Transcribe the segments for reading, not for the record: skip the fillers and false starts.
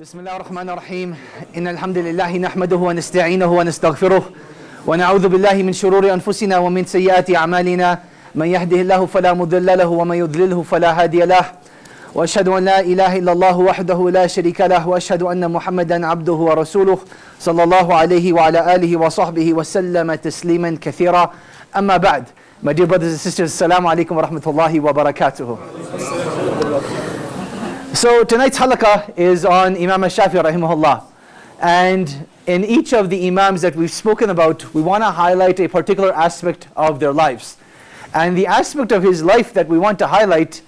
بسم الله الرحمن الرحيم إن الحمد لله نحمده ونستعينه ونستغفره ونعوذ بالله من شرور أنفسنا ومن سيئات أعمالنا من يهده الله فلا مضل له ومن يضلله فلا هادي له وأشهد أن لا إله إلا الله وحده لا شريك له وأشهد أن محمدا عبده ورسوله صلى الله عليه وعلى آله وصحبه وسلم تسليما كثيرا أما بعد. My dear brothers and sisters, Assalamu alaikum wa rahmatullahi wa barakatuhu. So tonight's halaqah is on Imam Shafi rahimahullah, and in each of the Imams that we've spoken about, we want to highlight a particular aspect of their lives. And the aspect of his life that we want to highlight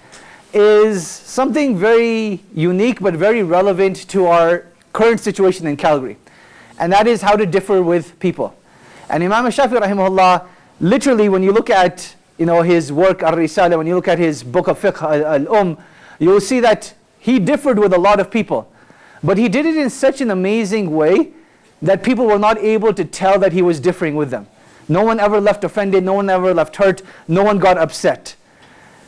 is something very unique but very relevant to our current situation in Calgary, and that is how to differ with people. And Imam Shafi rahimahullah, literally when you look at his work Ar-Risala, when you look at his book of fiqh Al-Umm, you will see that he differed with a lot of people, but he did it in such an amazing way that people were not able to tell that he was differing with them. No one ever left offended, no one ever left hurt, no one got upset.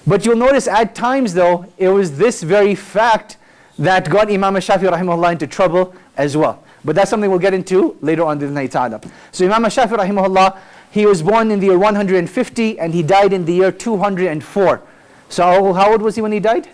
But you'll notice at times though, it was this very fact that got Imam Shafi rahimahullah into trouble as well. But that's something we'll get into later on in the ta'ala. So Imam Shafi rahimahullah, he was born in the year 150 and he died in the year 204. So how old was he when he died?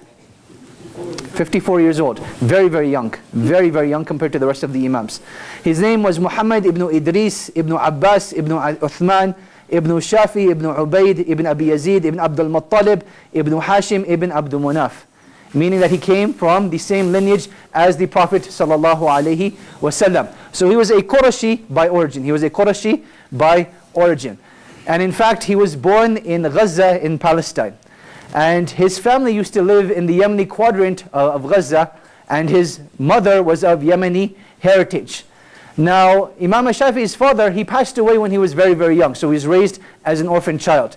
54 years old. Very, very young. Very, very young compared to the rest of the Imams. His name was Muhammad ibn Idris, ibn Abbas, ibn Uthman, ibn Shafi, ibn Ubaid, ibn Abi Yazid, ibn Abdul Muttalib, ibn Hashim, ibn Abdul Munaf. Meaning that he came from the same lineage as the Prophet sallallahu alaihi wasallam. So he was a Qurashi by origin. He was a Qurashi by origin. And in fact, he was born in Gaza in Palestine. And his family used to live in the Yemeni quadrant of Gaza, and his mother was of Yemeni heritage. Now, Imam Shafi's father, he passed away when he was very, very young, so he was raised as an orphan child.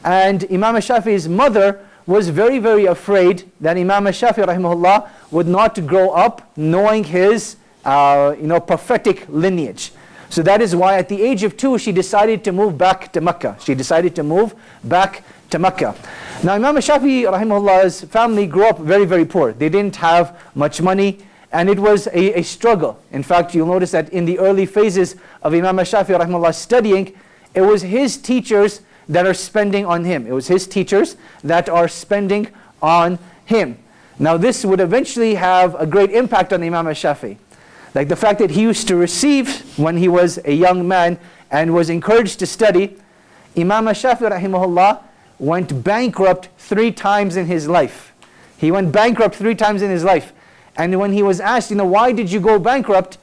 And Imam Shafi's mother was very, very afraid that Imam Shafi rahimahullah would not grow up knowing his prophetic lineage. So that is why at the age of 2, she decided to move back to Mecca. She decided to move back to Mecca. Now Imam Shafi rahimahullah's family grew up very, very poor. They didn't have much money, and it was a struggle. In fact, you'll notice that in the early phases of Imam Shafi rahimahullah studying, it was his teachers that are spending on him. It was his teachers that are spending on him. Now this would eventually have a great impact on Imam Shafi. Like the fact that he used to receive when he was a young man and was encouraged to study. Imam Shafi rahimahullah went bankrupt 3 times in his life. He went bankrupt 3 times in his life. And when he was asked, why did you go bankrupt?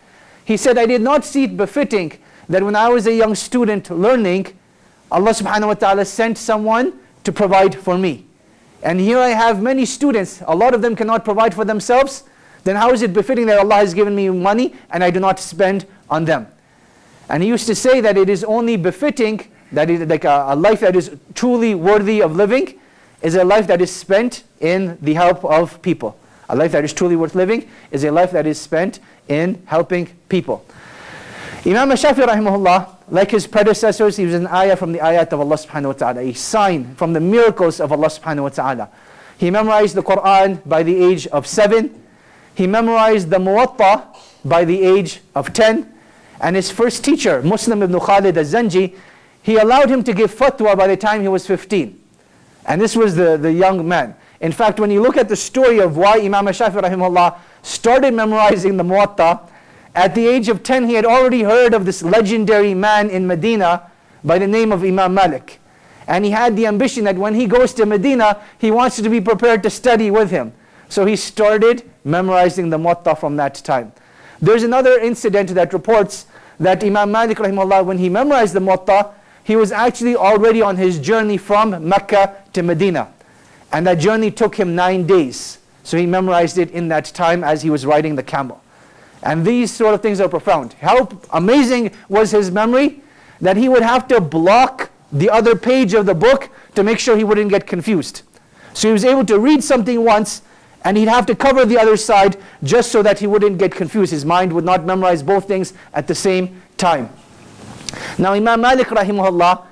He said, I did not see it befitting that when I was a young student learning, Allah subhanahu wa ta'ala sent someone to provide for me. And here I have many students, a lot of them cannot provide for themselves. Then how is it befitting that Allah has given me money and I do not spend on them? And he used to say that it is only befitting, that is like a life that is truly worthy of living is a life that is spent in the help of people. A life that is truly worth living is a life that is spent in helping people. Imam Shafi rahimahullah, like his predecessors, he was an ayah from the ayat of Allah subhanahu wa ta'ala, a sign from the miracles of Allah subhanahu wa ta'ala. He memorized the Qur'an by the age of 7. He memorized the Muwatta by the age of 10. And his first teacher, Muslim ibn Khalid al-Zanji, he allowed him to give fatwa by the time he was 15. And this was the young man. In fact, when you look at the story of why Imam Shafi rahimahullah started memorizing the Muwatta, at the age of 10 he had already heard of this legendary man in Medina by the name of Imam Malik. And he had the ambition that when he goes to Medina, he wants to be prepared to study with him. So he started memorizing the Muwatta from that time. There's another incident that reports that Imam Malik rahimahullah, when he memorized the Muwatta, he was actually already on his journey from Mecca to Medina. And that journey took him 9 days. So he memorized it in that time as he was riding the camel. And these sort of things are profound. How amazing was his memory that he would have to block the other page of the book to make sure he wouldn't get confused. So he was able to read something once and he'd have to cover the other side just so that he wouldn't get confused. His mind would not memorize both things at the same time. Now Imam Malik rahimahullah,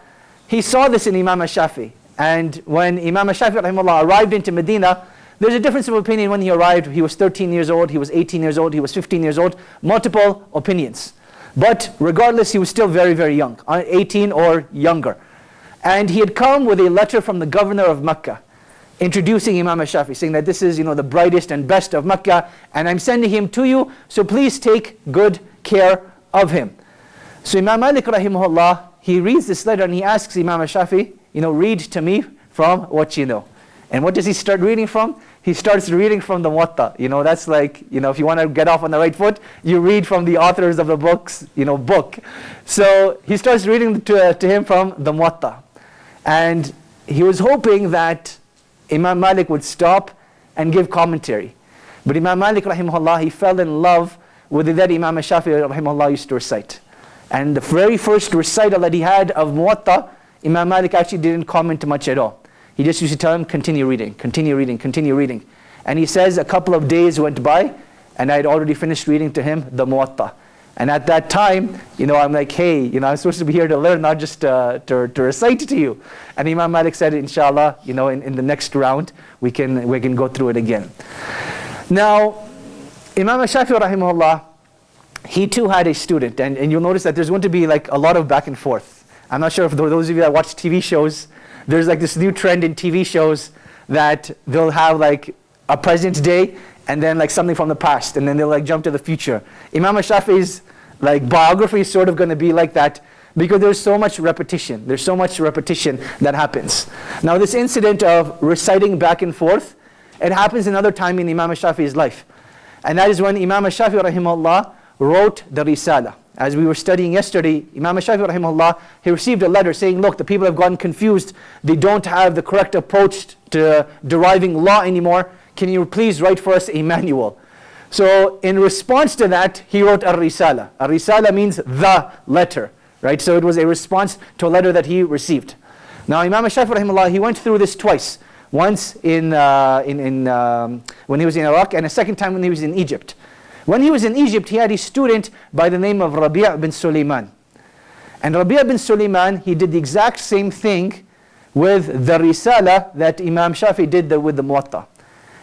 he saw this in Imam Shafi. And when Imam Shafi rahimahullah arrived into Medina, There's a difference of opinion. When he arrived, he was 13 years old, he was 18 years old, he was 15 years old, multiple opinions. But regardless, he was still very, very young, 18 or younger. And he had come with a letter from the governor of Mecca, introducing Imam al-Shafi, saying that this is, the brightest and best of Mecca, and I'm sending him to you, so please take good care of him. So Imam Malik rahimahullah, he reads this letter and he asks Imam al-Shafi, read to me from what you know. And what does he start reading from? He starts reading from the Muwatta. That's like, if you want to get off on the right foot, you read from the authors of the books, book. So he starts reading to him from the Muwatta. And he was hoping that Imam Malik would stop and give commentary. But Imam Malik rahimahullah, he fell in love with that Imam al-Shafi rahimahullah used to recite. And the very first recital that he had of Muwatta, Imam Malik actually didn't comment much at all. He just used to tell him, continue reading, continue reading, continue reading. And he says a couple of days went by, and I had already finished reading to him the Muwatta. And at that time, I'm like, hey, I'm supposed to be here to learn, not just to recite to you. And Imam Malik said, inshallah, in the next round, we can go through it again. Now, Imam al-Shafi rahimahullah, he too had a student, and you'll notice that there's going to be like a lot of back and forth. I'm not sure if those of you that watch TV shows, there's like this new trend in TV shows that they'll have like a present day and then like something from the past, and then they'll like jump to the future. Imam al-Shafi's like biography is sort of going to be like that because there's so much repetition. There's so much repetition that happens. Now this incident of reciting back and forth, it happens another time in Imam al-Shafi's life. And that is when Imam al-Shafi rahimahullah wrote the Risala. As we were studying yesterday, Imam al-Shafi rahimahullah, he received a letter saying, look, the people have gotten confused. They don't have the correct approach to deriving law anymore. Can you please write for us a manual? So in response to that, he wrote a Risala. A Risala means the letter, right? So it was a response to a letter that he received. Now Imam al-Shafi rahimahullah, he went through this twice. Once when he was in Iraq, and a second time when he was in Egypt. When he was in Egypt, he had a student by the name of Rabi' bin Sulaiman. And Rabi' bin Sulaiman, he did the exact same thing with the Risala that Imam Shafi did with the Muwatta.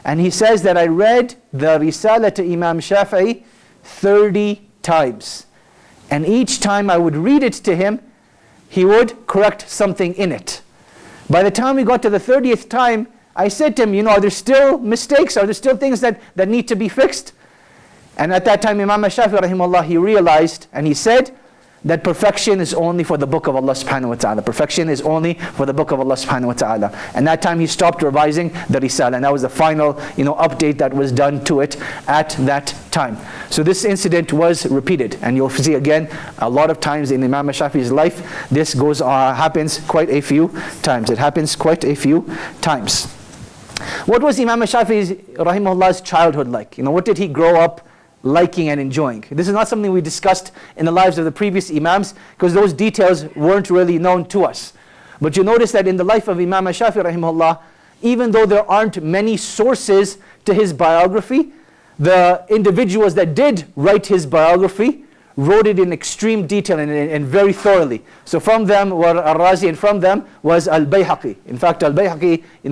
And he says that I read the Risala to Imam Shafi 30 times. And each time I would read it to him, he would correct something in it. By the time we got to the 30th time, I said to him, are there still mistakes? Are there still things that need to be fixed? And at that time, Imam al-Shafi rahimahullah, he realized and he said that perfection is only for the book of Allah subhanahu wa ta'ala. Perfection is only for the book of Allah subhanahu wa ta'ala. And that time he stopped revising the Risala. And that was the final update that was done to it at that time. So this incident was repeated. And you'll see again, a lot of times in Imam al-Shafi's life, this happens quite a few times. It happens quite a few times. What was Imam al-Shafi's rahimahullah's childhood like? What did he grow up liking and enjoying? This is not something we discussed in the lives of the previous Imams because those details weren't really known to us. But you notice that in the life of Imam al-Shafi rahimahullah, even though there aren't many sources to his biography, the individuals that did write his biography wrote it in extreme detail and very thoroughly. So from them were Al-Razi, and from them was Al-Bayhaqi. In fact, Al-Bayhaqi, the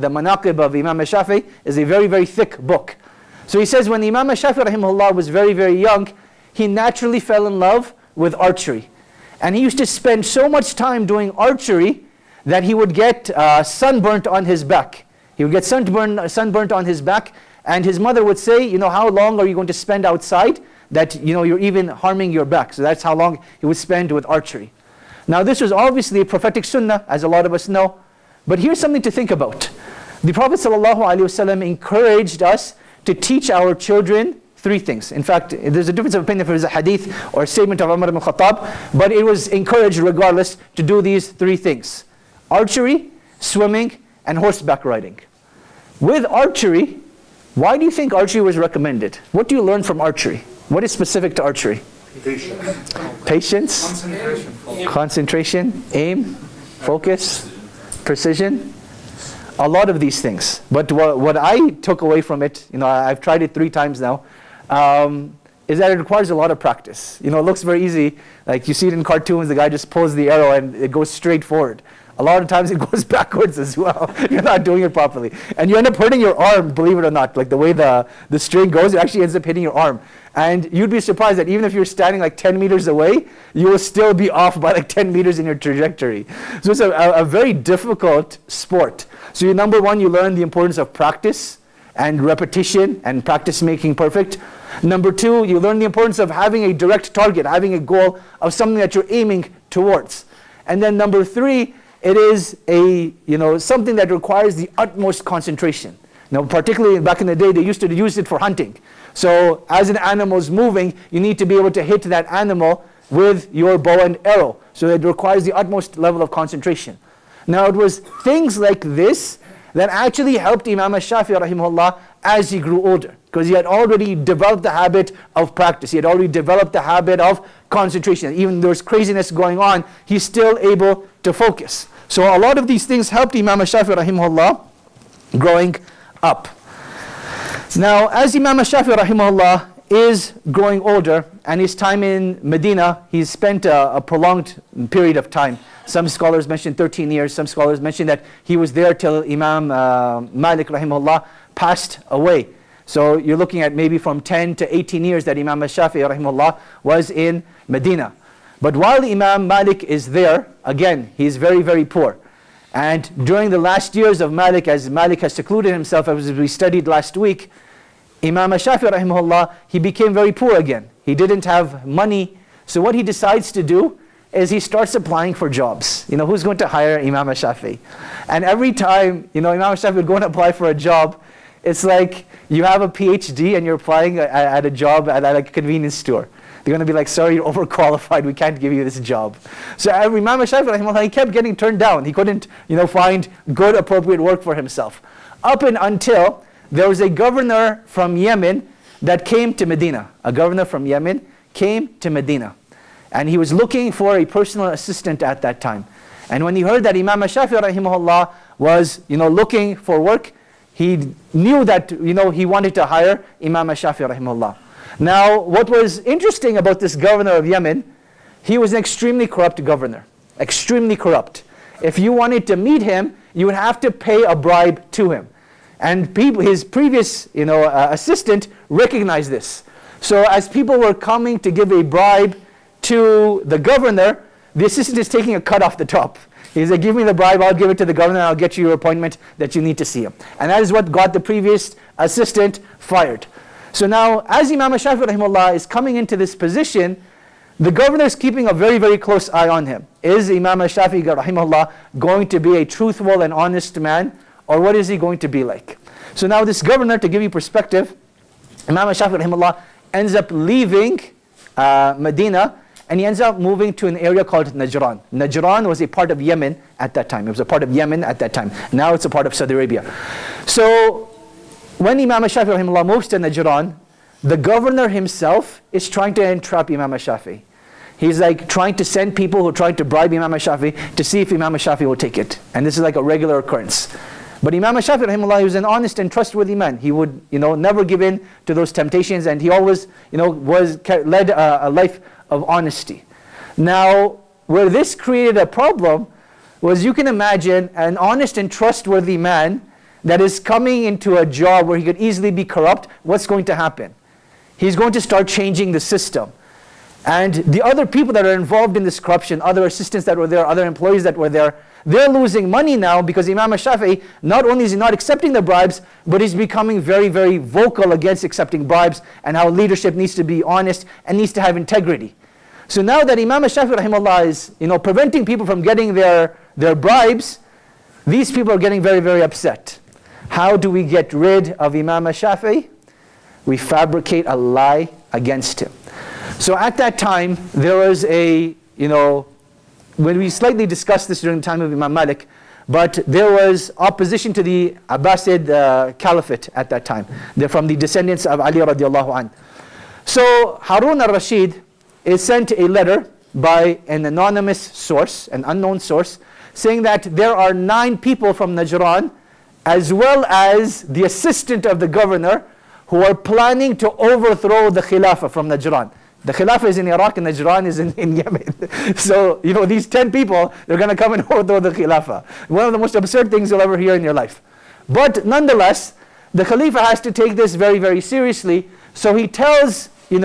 Manaqib of Imam al-Shafi is a very, very thick book. So he says when Imam al-Shafi rahimahullah was very, very young, he naturally fell in love with archery. And he used to spend so much time doing archery that he would get sunburnt on his back. He would get sunburnt on his back, and his mother would say, how long are you going to spend outside that you're even harming your back? So that's how long he would spend with archery. Now this was obviously a prophetic sunnah, as a lot of us know. But here's something to think about. The Prophet ﷺ encouraged us to teach our children 3 things. In fact, there's a difference of opinion if it was a hadith or a statement of Umar ibn Khattab, but it was encouraged regardless to do these 3 things: archery, swimming, and horseback riding. With archery, why do you think archery was recommended? What do you learn from archery? What is specific to archery? Patience, concentration, aim, focus, precision. A lot of these things. But what I took away from it, I've tried it 3 times now, is that it requires a lot of practice. It looks very easy. Like you see it in cartoons, the guy just pulls the arrow and it goes straight forward. A lot of times it goes backwards as well. You're not doing it properly. And you end up hurting your arm, believe it or not. Like the way the string goes, it actually ends up hitting your arm. And you'd be surprised that even if you're standing like 10 meters away, you will still be off by like 10 meters in your trajectory. So it's a very difficult sport. So number one, you learn the importance of practice and repetition and practice making perfect. Number two, you learn the importance of having a direct target, having a goal of something that you're aiming towards. And then number three, it is something that requires the utmost concentration. Now, particularly back in the day, they used to use it for hunting. So as an animal is moving, you need to be able to hit that animal with your bow and arrow. So it requires the utmost level of concentration. Now, it was things like this that actually helped Imam Shafi rahimahullah as he grew older, because he had already developed the habit of practice. He had already developed the habit of concentration. Even though there's craziness going on, he's still able to focus. So a lot of these things helped Imam Shafi rahimahullah growing up. Now, as Imam Shafi rahimahullah is growing older, and his time in Medina, he's spent a prolonged period of time. Some scholars mention 13 years. Some scholars mention that he was there till Imam Malik rahimahullah passed away. So you're looking at maybe from 10 to 18 years that Imam Shafi rahimahullah was in Medina. But while Imam Malik is there, again, he's very, very poor. And during the last years of Malik, as Malik has secluded himself, as we studied last week, Imam Shafi rahimahullah, he became very poor again. He didn't have money. So what he decides to do is he starts applying for jobs. Who's going to hire Imam Shafi? And every time, Imam Shafi would go and apply for a job, it's like you have a PhD and you're applying at a job at a convenience store. They're going to be like, sorry, you're overqualified. We can't give you this job. So Imam Shafi rahimahullah, he kept getting turned down. He couldn't, find good, appropriate work for himself. Up and until there was a governor from Yemen that came to Medina. A governor from Yemen came to Medina. And he was looking for a personal assistant at that time. And when he heard that Imam Shafi rahimahullah was, looking for work, he knew that, he wanted to hire Imam Shafi rahimahullah. Now, what was interesting about this governor of Yemen, he was an extremely corrupt governor. Extremely corrupt. If you wanted to meet him, you would have to pay a bribe to him. And his previous, assistant recognized this. So as people were coming to give a bribe to the governor, the assistant is taking a cut off the top. He's like, give me the bribe, I'll give it to the governor, and I'll get you your appointment that you need to see him. And that is what got the previous assistant fired. So now, as Imam Shafi rahimahullah is coming into this position, the governor is keeping a very, very close eye on him. Is Imam Shafi rahimahullah going to be a truthful and honest man, or what is he going to be like? So now this governor, to give you perspective, Imam Shafi rahimahullah ends up leaving Medina, and he ends up moving to an area called Najran. Najran was a part of Yemen at that time. It was a part of Yemen at that time. Now it's a part of Saudi Arabia. So when Imam Shafi rahimahullah moves to Najran, the governor himself is trying to entrap Imam Shafi. He's like trying to send people who try to bribe Imam Shafi to see if Imam Shafi will take it. And this is like a regular occurrence. But Imam Shafi rahimahullah, he was an honest and trustworthy man. He would never give in to those temptations, and he always led a life of honesty. Now, where this created a problem was, you can imagine an honest and trustworthy man that is coming into a job where he could easily be corrupt. What's going to happen? He's going to start changing the system. And the other people that are involved in this corruption, other assistants that were there, other employees that were there, they're losing money now because Imam Shafi, not only is he not accepting the bribes, but he's becoming very, very vocal against accepting bribes, and how leadership needs to be honest and needs to have integrity. So now that Imam Shafi rahimahullah is preventing people from getting their bribes, these people are getting very, very upset. How do we get rid of Imam Shafi? We fabricate a lie against him. So at that time, there was when we slightly discussed this during the time of Imam Malik, but there was opposition to the Abbasid Caliphate at that time. They're from the descendants of Ali radiallahu anh. So Harun al-Rashid is sent a letter by an anonymous source, an unknown source, saying that there are 9 people from Najran, as well as the assistant of the governor, who are planning to overthrow the Khilafah from Najran. The Khilafah is in Iraq and Najran is in Yemen. So, these 10 people, they're going to come and overthrow the Khilafah. One of the most absurd things you'll ever hear in your life. But nonetheless, the Khalifa has to take this very, very seriously. So he tells, he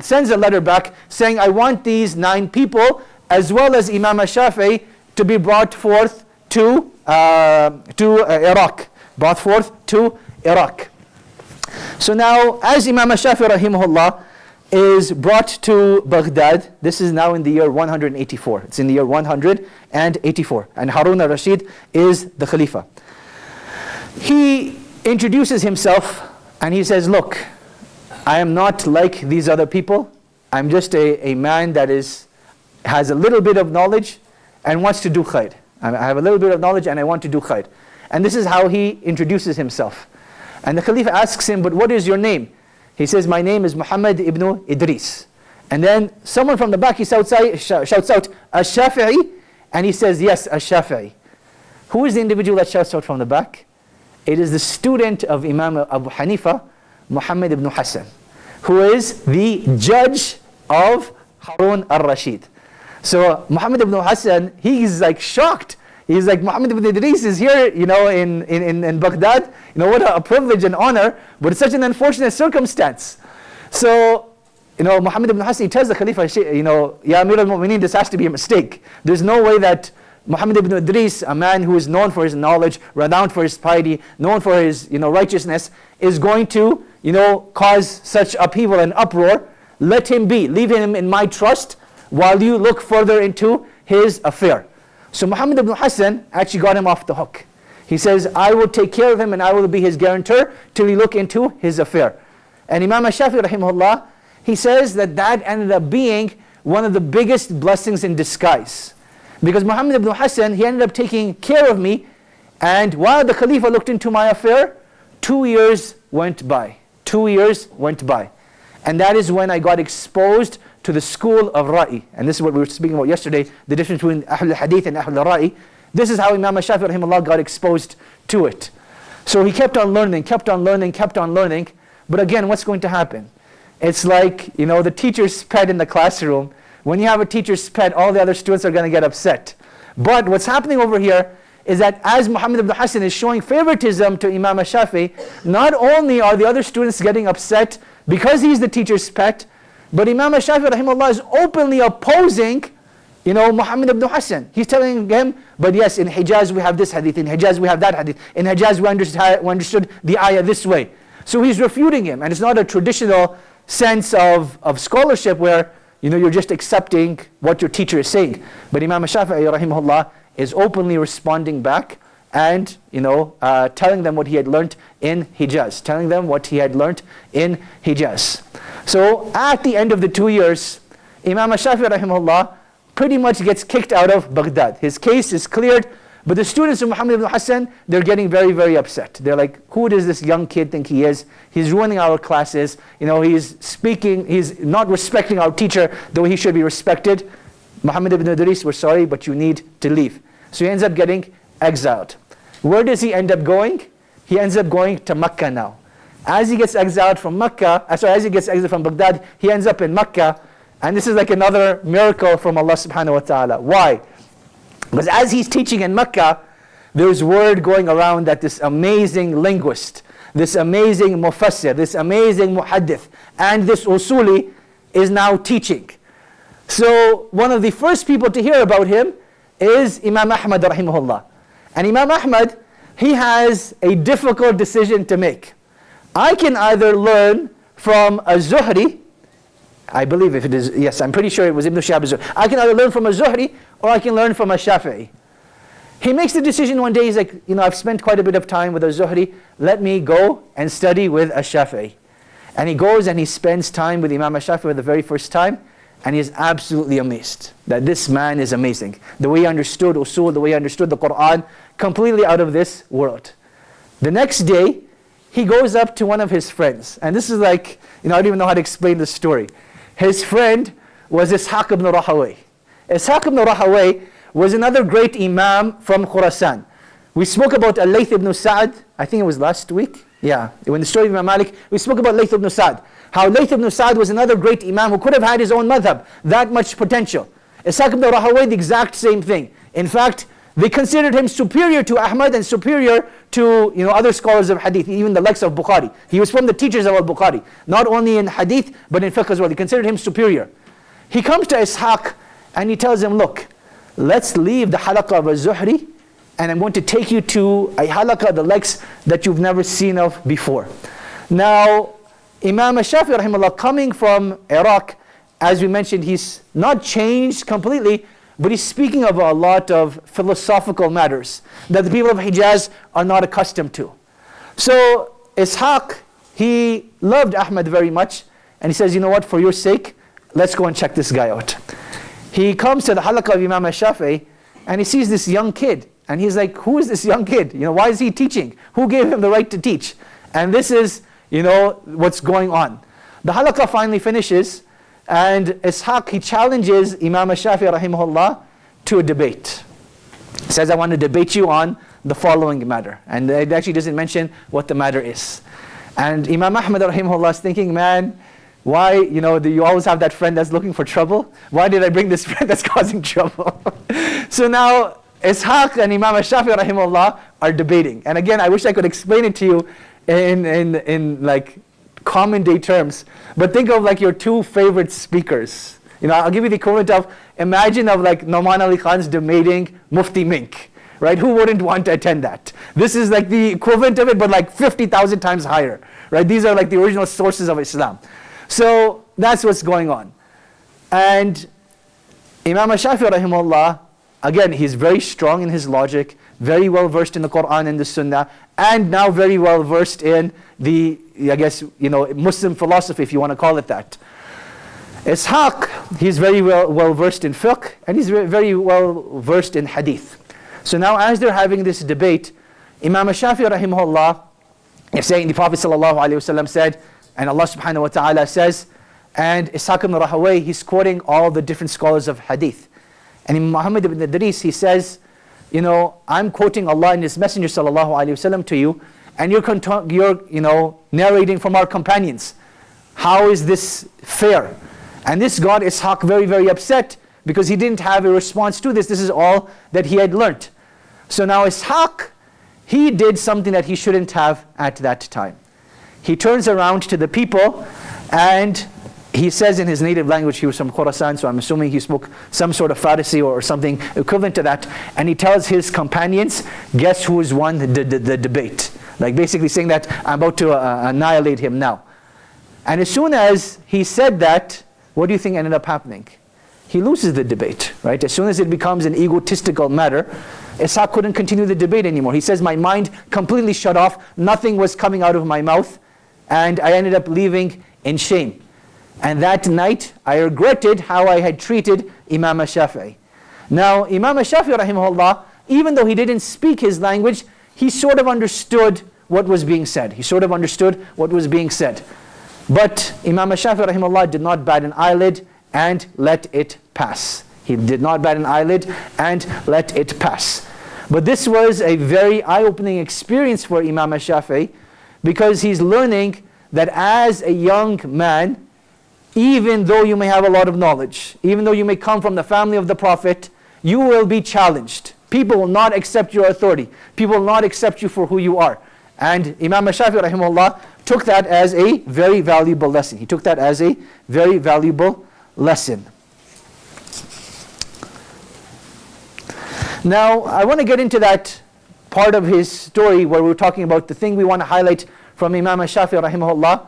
sends a letter back saying, I want these 9 people, as well as Imam Shafi, to be brought forth to Iraq. Brought forth to Iraq. So now, as Imam Shafi rahimahullah is brought to Baghdad, this is now in the year 184. It's in the year 184. And Harun al-Rashid is the Khalifa. He introduces himself and he says, look, I am not like these other people. I'm just a man that has a little bit of knowledge and wants to do khair. I have a little bit of knowledge and I want to do khair. And this is how he introduces himself. And the Khalifa asks him, but what is your name? He says, my name is Muhammad ibn Idris. And then someone from the back, he shouts out, Ash-Shafi'i? And he says, yes, Ash-Shafi'i. Who is the individual that shouts out from the back? It is the student of Imam Abu Hanifa, Muhammad ibn Hassan, who is the judge of Harun al-Rashid. So Muhammad ibn Hassan, he's like shocked. He's like, Muhammad ibn Idris is here, in Baghdad. What a privilege and honor, but it's such an unfortunate circumstance. So, Muhammad ibn Hassan, he tells the Khalifa, Ya Amir al-Mu'mineen, this has to be a mistake. There's no way that Muhammad ibn Idris, a man who is known for his knowledge, renowned for his piety, known for his, righteousness, is going to, cause such upheaval and uproar. Let him be. Leave him in my trust while you look further into his affair. So Muhammad ibn Hassan actually got him off the hook. He says, I will take care of him and I will be his guarantor till we look into his affair. And Imam Shafi rahimahullah, he says that ended up being one of the biggest blessings in disguise. Because Muhammad ibn Hassan, he ended up taking care of me, and while the Khalifa looked into my affair, 2 years went by. 2 years went by. And that is when I got exposed to the school of Ra'i. And this is what we were speaking about yesterday, the difference between Ahl al-Hadith and Ahl al-Ra'i. This is how Imam Shafi rahimahullah got exposed to it. So he kept on learning, kept on learning, kept on learning. But again, what's going to happen? It's like, the teacher's pet in the classroom. When you have a teacher's pet, all the other students are going to get upset. But what's happening over here is that as Muhammad ibn Hassan is showing favoritism to Imam Shafi, not only are the other students getting upset because he's the teacher's pet, but Imam Shafi rahimahullah is openly opposing, Muhammad ibn Hassan. He's telling him, but yes, in Hijaz we have this hadith, in Hijaz we have that hadith, in Hijaz we understood the ayah this way. So he's refuting him, and it's not a traditional sense of scholarship where you're just accepting what your teacher is saying. But Imam Shafi'i rahimahullah is openly responding back and telling them what he had learnt in Hijaz, telling them what he had learnt in Hijaz. So at the end of the 2 years, Imam Shafi'i rahimahullah pretty much gets kicked out of Baghdad. His case is cleared, but the students of Muhammad ibn Hassan, they're getting very, very upset. They're like, who does this young kid think he is? He's ruining our classes. He's not respecting our teacher the way he should be respected. Muhammad ibn Idris, we're sorry, but you need to leave. So he ends up getting exiled. Where does he end up going? He ends up going to Mecca now. As he gets exiled from as he gets exiled from Baghdad, he ends up in Mecca. And this is like another miracle from Allah subhanahu wa ta'ala. Why? Because as he's teaching in Mecca, there's word going around that this amazing linguist, this amazing mufassir, this amazing muhaddith, and this usuli is now teaching. So one of the first people to hear about him is Imam Ahmad rahimahullah. And Imam Ahmad, he has a difficult decision to make. I can either learn from a Zuhri, I believe if it is, yes, I'm pretty sure it was Ibn Shihab az-Zuhri. I can either learn from a Zuhri or I can learn from a Shafi'i. He makes the decision one day, he's like, I've spent quite a bit of time with a Zuhri, let me go and study with a Shafi'i. And he goes and he spends time with Imam Shafi'i for the very first time, and he is absolutely amazed that this man is amazing. The way he understood usul, the way he understood the Qur'an, completely out of this world. The next day, he goes up to one of his friends, and this is like, I don't even know how to explain this story. His friend was Ishaq ibn Rahawayh. Ishaq ibn Rahawayh was another great Imam from Khurasan. We spoke about Al-Layth ibn Sa'd, I think it was last week. Yeah, when the story of Imam Malik, we spoke about Layth ibn Sa'd. How Layth ibn Sa'd was another great Imam who could have had his own madhab, that much potential. Ishaq ibn Rahawayh, the exact same thing. In fact, they considered him superior to Ahmad and superior to other scholars of hadith, even the likes of Bukhari. He was from the teachers of al-Bukhari, not only in hadith but in fiqh as well. They considered him superior. He comes to Ishaq and he tells him, look, let's leave the halaqah of al-Zuhri, and I'm going to take you to a halaqah, the likes that you've never seen of before. Now, Imam al-Shafi rahimahullah, coming from Iraq, as we mentioned, he's not changed completely, but he's speaking of a lot of philosophical matters that the people of Hijaz are not accustomed to. So Ishaq, he loved Ahmad very much, and he says, you know what, for your sake, let's go and check this guy out. He comes to the halaqah of Imam al-Shafi, and he sees this young kid, and he's like, who is this young kid? Why is he teaching? Who gave him the right to teach? And this is, what's going on. The halaqah finally finishes, and Ishaq, he challenges Imam al-Shafi rahimahullah to a debate. He says, I want to debate you on the following matter. And it actually doesn't mention what the matter is. And Imam Ahmad rahimahullah is thinking, man, why, do you always have that friend that's looking for trouble? Why did I bring this friend that's causing trouble? So now Ishaq and Imam al-Shafi rahimahullah are debating. And again, I wish I could explain it to you in like common day terms, but think of like your two favorite speakers. I'll give you the equivalent of, imagine of like Nauman Ali Khan's debating Mufti Mink, right? Who wouldn't want to attend that? This is like the equivalent of it, but like 50,000 times higher, right? These are like the original sources of Islam. So that's what's going on. And Imam al-Shafi rahimahullah, again, he's very strong in his logic, very well versed in the Qur'an and the Sunnah, and now very well versed in the, Muslim philosophy, if you want to call it that. Ishaq, he's very well versed in fiqh, and he's very well versed in hadith. So now as they're having this debate, Imam al-Shafi rahimahullah is saying, the Prophet ﷺ said, and Allah subhanahu wa ta'ala says, and Ishaq ibn Rahawayh, he's quoting all the different scholars of hadith. And Imam Muhammad ibn Idris, he says, I'm quoting Allah and His Messenger sallallahu alaihi wasallam to you, and you're narrating from our companions. How is this fair? And this got Ishaq very, very upset, because he didn't have a response to this. This is all that he had learnt. So now Ishaq, he did something that he shouldn't have at that time. He turns around to the people and he says in his native language, he was from Khurasan, so I'm assuming he spoke some sort of Farsi or something equivalent to that, and he tells his companions, guess who has won the debate? Like basically saying that I'm about to annihilate him now. And as soon as he said that, what do you think ended up happening? He loses the debate, right? As soon as it becomes an egotistical matter, Ishaq couldn't continue the debate anymore. He says, my mind completely shut off, nothing was coming out of my mouth, and I ended up leaving in shame. And that night, I regretted how I had treated Imam al-Shafi'i. Now, Imam al-Shafi'i rahimahullah, even though he didn't speak his language, he sort of understood what was being said. He sort of understood what was being said. But Imam al-Shafi'i rahimahullah did not bat an eyelid and let it pass. He did not bat an eyelid and let it pass. But this was a very eye-opening experience for Imam al-Shafi'i, because he's learning that as a young man, even though you may have a lot of knowledge, even though you may come from the family of the Prophet, you will be challenged. People will not accept your authority. People will not accept you for who you are. And Imam al-Shafi'i rahimahullah took that as a very valuable lesson. He took that as a very valuable lesson. Now, I want to get into that part of his story where we're talking about the thing we want to highlight from Imam al-Shafi'i rahimahullah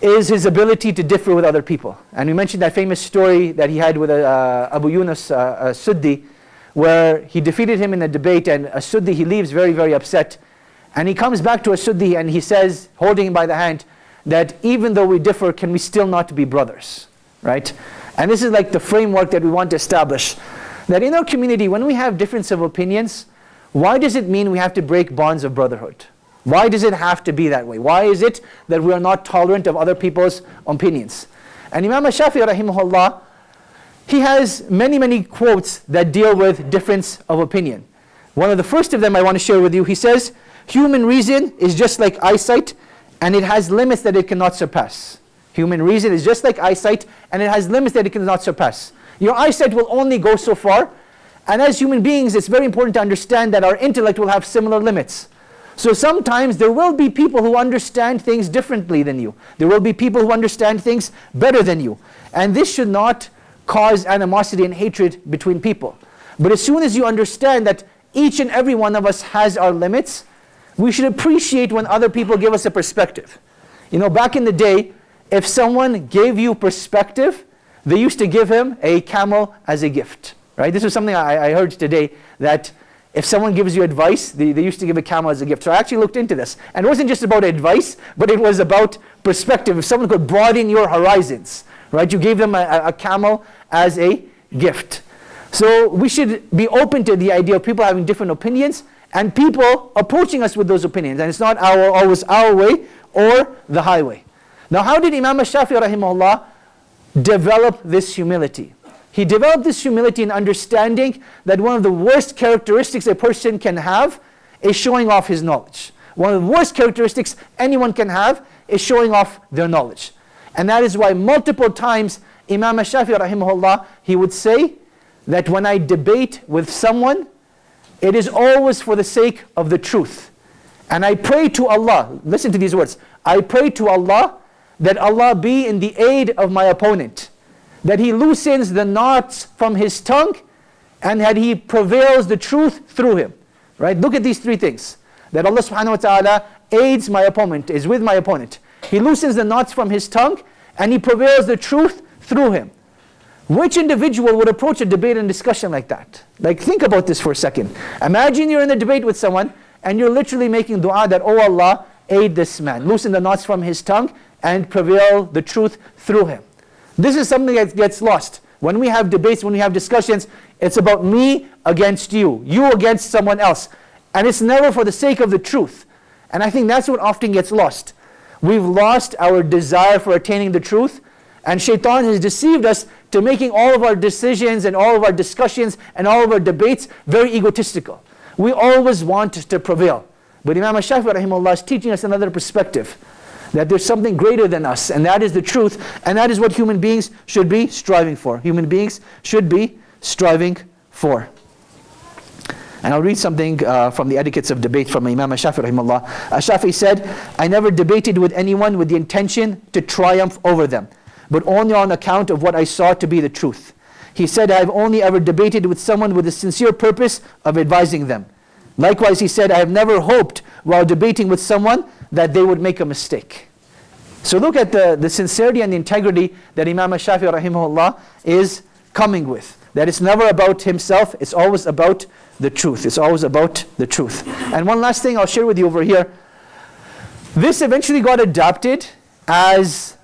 is his ability to differ with other people. And we mentioned that famous story that he had with Abu Yunus Suddi, where he defeated him in a debate, and Suddi, he leaves very, very upset. And he comes back to Suddi and he says, holding him by the hand, that even though we differ, can we still not be brothers? Right? And this is like the framework that we want to establish. That in our community, when we have difference of opinions, why does it mean we have to break bonds of brotherhood? Why does it have to be that way? Why is it that we are not tolerant of other people's opinions? And Imam al-Shafi'i rahimahullah, he has many, many quotes that deal with difference of opinion. One of the first of them I want to share with you. He says, human reason is just like eyesight, and it has limits that it cannot surpass. Human reason is just like eyesight, and it has limits that it cannot surpass. Your eyesight will only go so far, and as human beings, it's very important to understand that our intellect will have similar limits. So sometimes there will be people who understand things differently than you. There will be people who understand things better than you. And this should not cause animosity and hatred between people. But as soon as you understand that each and every one of us has our limits, we should appreciate when other people give us a perspective. You know, back in the day, if someone gave you perspective, they used to give him a camel as a gift. Right? This was something I heard today, that if someone gives you advice, they used to give a camel as a gift. So I actually looked into this. And it wasn't just about advice, but it was about perspective. If someone could broaden your horizons, right? You gave them a camel as a gift. So we should be open to the idea of people having different opinions and people approaching us with those opinions. And it's not always our way or the highway. Now, how did Imam Shafi rahimahullah develop this humility? He developed this humility in understanding that one of the worst characteristics a person can have is showing off his knowledge. One of the worst characteristics anyone can have is showing off their knowledge. And that is why multiple times Imam Shafi rahimahullah, he would say that when I debate with someone, it is always for the sake of the truth. And I pray to Allah, listen to these words, I pray to Allah that Allah be in the aid of my opponent, that he loosens the knots from his tongue, and that he prevails the truth through him. Right? Look at these three things. That Allah subhanahu wa ta'ala aids my opponent, is with my opponent. He loosens the knots from his tongue, and he prevails the truth through him. Which individual would approach a debate and discussion like that? Like, think about this for a second. Imagine you're in a debate with someone, and you're literally making dua that, oh Allah, aid this man, loosen the knots from his tongue, and prevail the truth through him. This is something that gets lost. When we have debates, when we have discussions, it's about me against you, you against someone else. And it's never for the sake of the truth. And I think that's what often gets lost. We've lost our desire for attaining the truth, and shaitan has deceived us to making all of our decisions and all of our discussions and all of our debates very egotistical. We always want to prevail. But Imam Shafi rahimahullah is teaching us another perspective, that there's something greater than us, and that is the truth, and that is what human beings should be striving for. Human beings should be striving for. And I'll read something from the etiquettes of debate from Imam Shafi rahimahullah. Shafi said, I never debated with anyone with the intention to triumph over them, but only on account of what I saw to be the truth. He said, I have only ever debated with someone with the sincere purpose of advising them. Likewise, he said, I have never hoped while debating with someone that they would make a mistake. So look at the sincerity and the integrity that Imam Shafi rahimahullah is coming with. That it's never about himself, it's always about the truth. It's always about the truth. And one last thing I'll share with you over here. This eventually got adopted as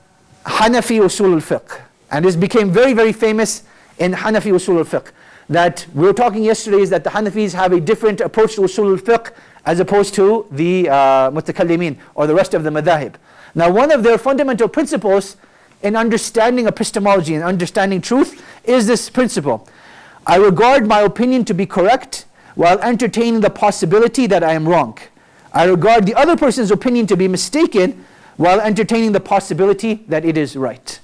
Hanafi usul al-fiqh. And this became very, very famous in Hanafi usul al-fiqh. That we were talking yesterday is that the Hanafis have a different approach to usul al-fiqh as opposed to the mutakallimin or the rest of the madhahib. Now, one of their fundamental principles in understanding epistemology and understanding truth is this principle. I regard my opinion to be correct while entertaining the possibility that I am wrong. I regard the other person's opinion to be mistaken while entertaining the possibility that it is right.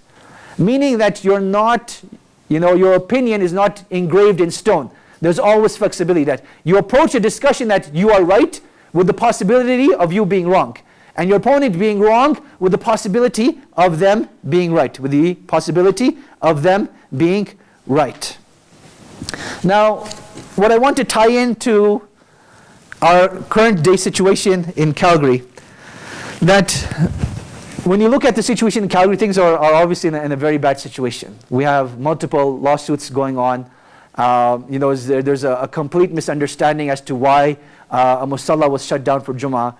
Meaning that you're not, your opinion is not engraved in stone. There's always flexibility, that you approach a discussion that you are right with the possibility of you being wrong. And your opponent being wrong with the possibility of them being right. With the possibility of them being right. Now, what I want to tie into our current day situation in Calgary, that when you look at the situation in Calgary, things are obviously in a very bad situation. We have multiple lawsuits going on. There's a complete misunderstanding as to why a musalla was shut down for Jummah.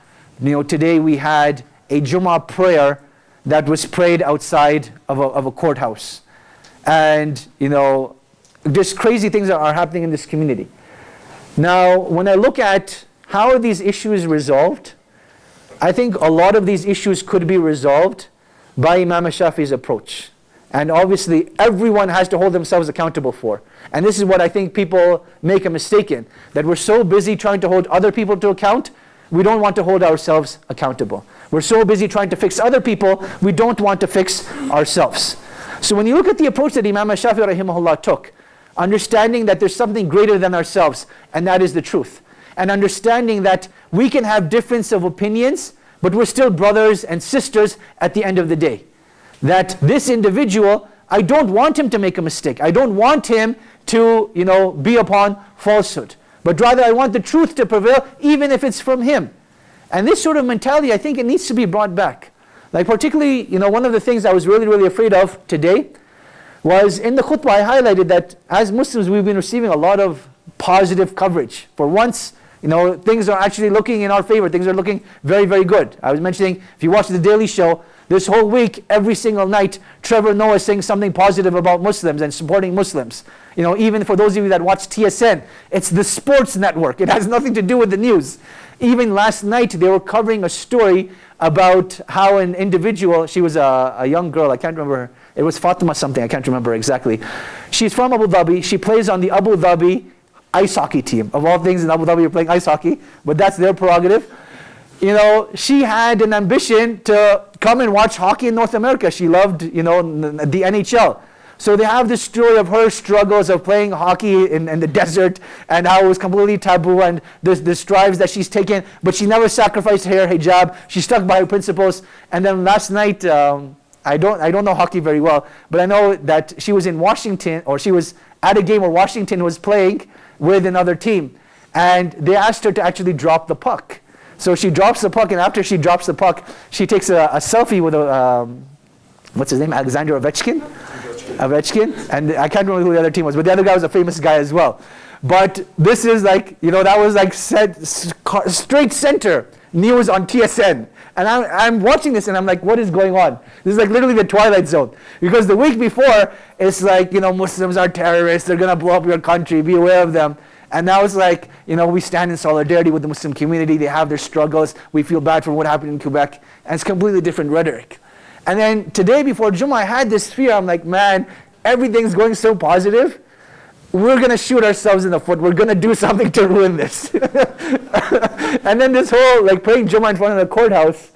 Today we had a Jummah prayer that was prayed outside of a courthouse. And, just crazy things are happening in this community. Now, when I look at how are these issues resolved, I think a lot of these issues could be resolved by Imam Shafi's approach. And obviously, everyone has to hold themselves accountable for. And this is what I think people make a mistake in. That we're so busy trying to hold other people to account, we don't want to hold ourselves accountable. We're so busy trying to fix other people, we don't want to fix ourselves. So when you look at the approach that Imam Shafi rahimahullah took, understanding that there's something greater than ourselves, and that is the truth. And understanding that we can have difference of opinions, but we're still brothers and sisters at the end of the day. That this individual, I don't want him to make a mistake. I don't want him to, be upon falsehood. But rather I want the truth to prevail, even if it's from him. And this sort of mentality, I think it needs to be brought back. Like particularly, one of the things I was really, really afraid of today was in the khutbah I highlighted that as Muslims we've been receiving a lot of positive coverage. For once, things are actually looking in our favor. Things are looking very, very good. I was mentioning, if you watch The Daily Show, this whole week, every single night, Trevor Noah is saying something positive about Muslims and supporting Muslims. Even for those of you that watch TSN, it's the sports network. It has nothing to do with the news. Even last night, they were covering a story about how an individual, she was a young girl, I can't remember her. It was Fatima something, I can't remember exactly. She's from Abu Dhabi. She plays on the Abu Dhabi ice hockey team. Of all things in Abu Dhabi, you're playing ice hockey, but that's their prerogative. She had an ambition to come and watch hockey in North America. She loved, the NHL. So they have this story of her struggles of playing hockey in the desert and how it was completely taboo and the strives that she's taken, but she never sacrificed her hijab. She stuck by her principles. And then last night, I don't know hockey very well, but I know that she was in Washington, or she was at a game where Washington was playing with another team. And they asked her to actually drop the puck. So she drops the puck, and after she drops the puck, she takes a selfie with what's his name, Alexander Ovechkin? Ovechkin, and I can't remember who the other team was, but the other guy was a famous guy as well. But this is like, that was like straight center news on TSN. And I'm watching this and I'm like, what is going on? This is like literally the Twilight Zone. Because the week before, it's like, Muslims are terrorists, they're going to blow up your country, be aware of them. And now it's like, we stand in solidarity with the Muslim community, they have their struggles, we feel bad for what happened in Quebec. And it's completely different rhetoric. And then today before Jummah, I had this fear. I'm like, man, everything's going so positive. We're going to shoot ourselves in the foot. We're going to do something to ruin this. And then this whole, praying Jummah in front of the courthouse,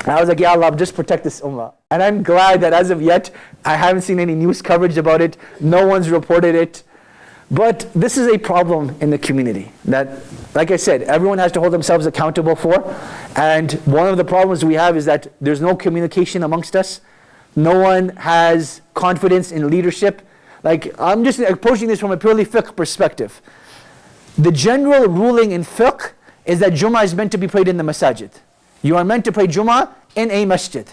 I was like, Ya Allah, just protect this ummah. And I'm glad that as of yet, I haven't seen any news coverage about it. No one's reported it. But this is a problem in the community that, like I said, everyone has to hold themselves accountable for. And one of the problems we have is that there's no communication amongst us. No one has confidence in leadership. I'm just approaching this from a purely fiqh perspective. The general ruling in fiqh is that Jummah is meant to be prayed in the masajid. You are meant to pray Jummah in a masjid.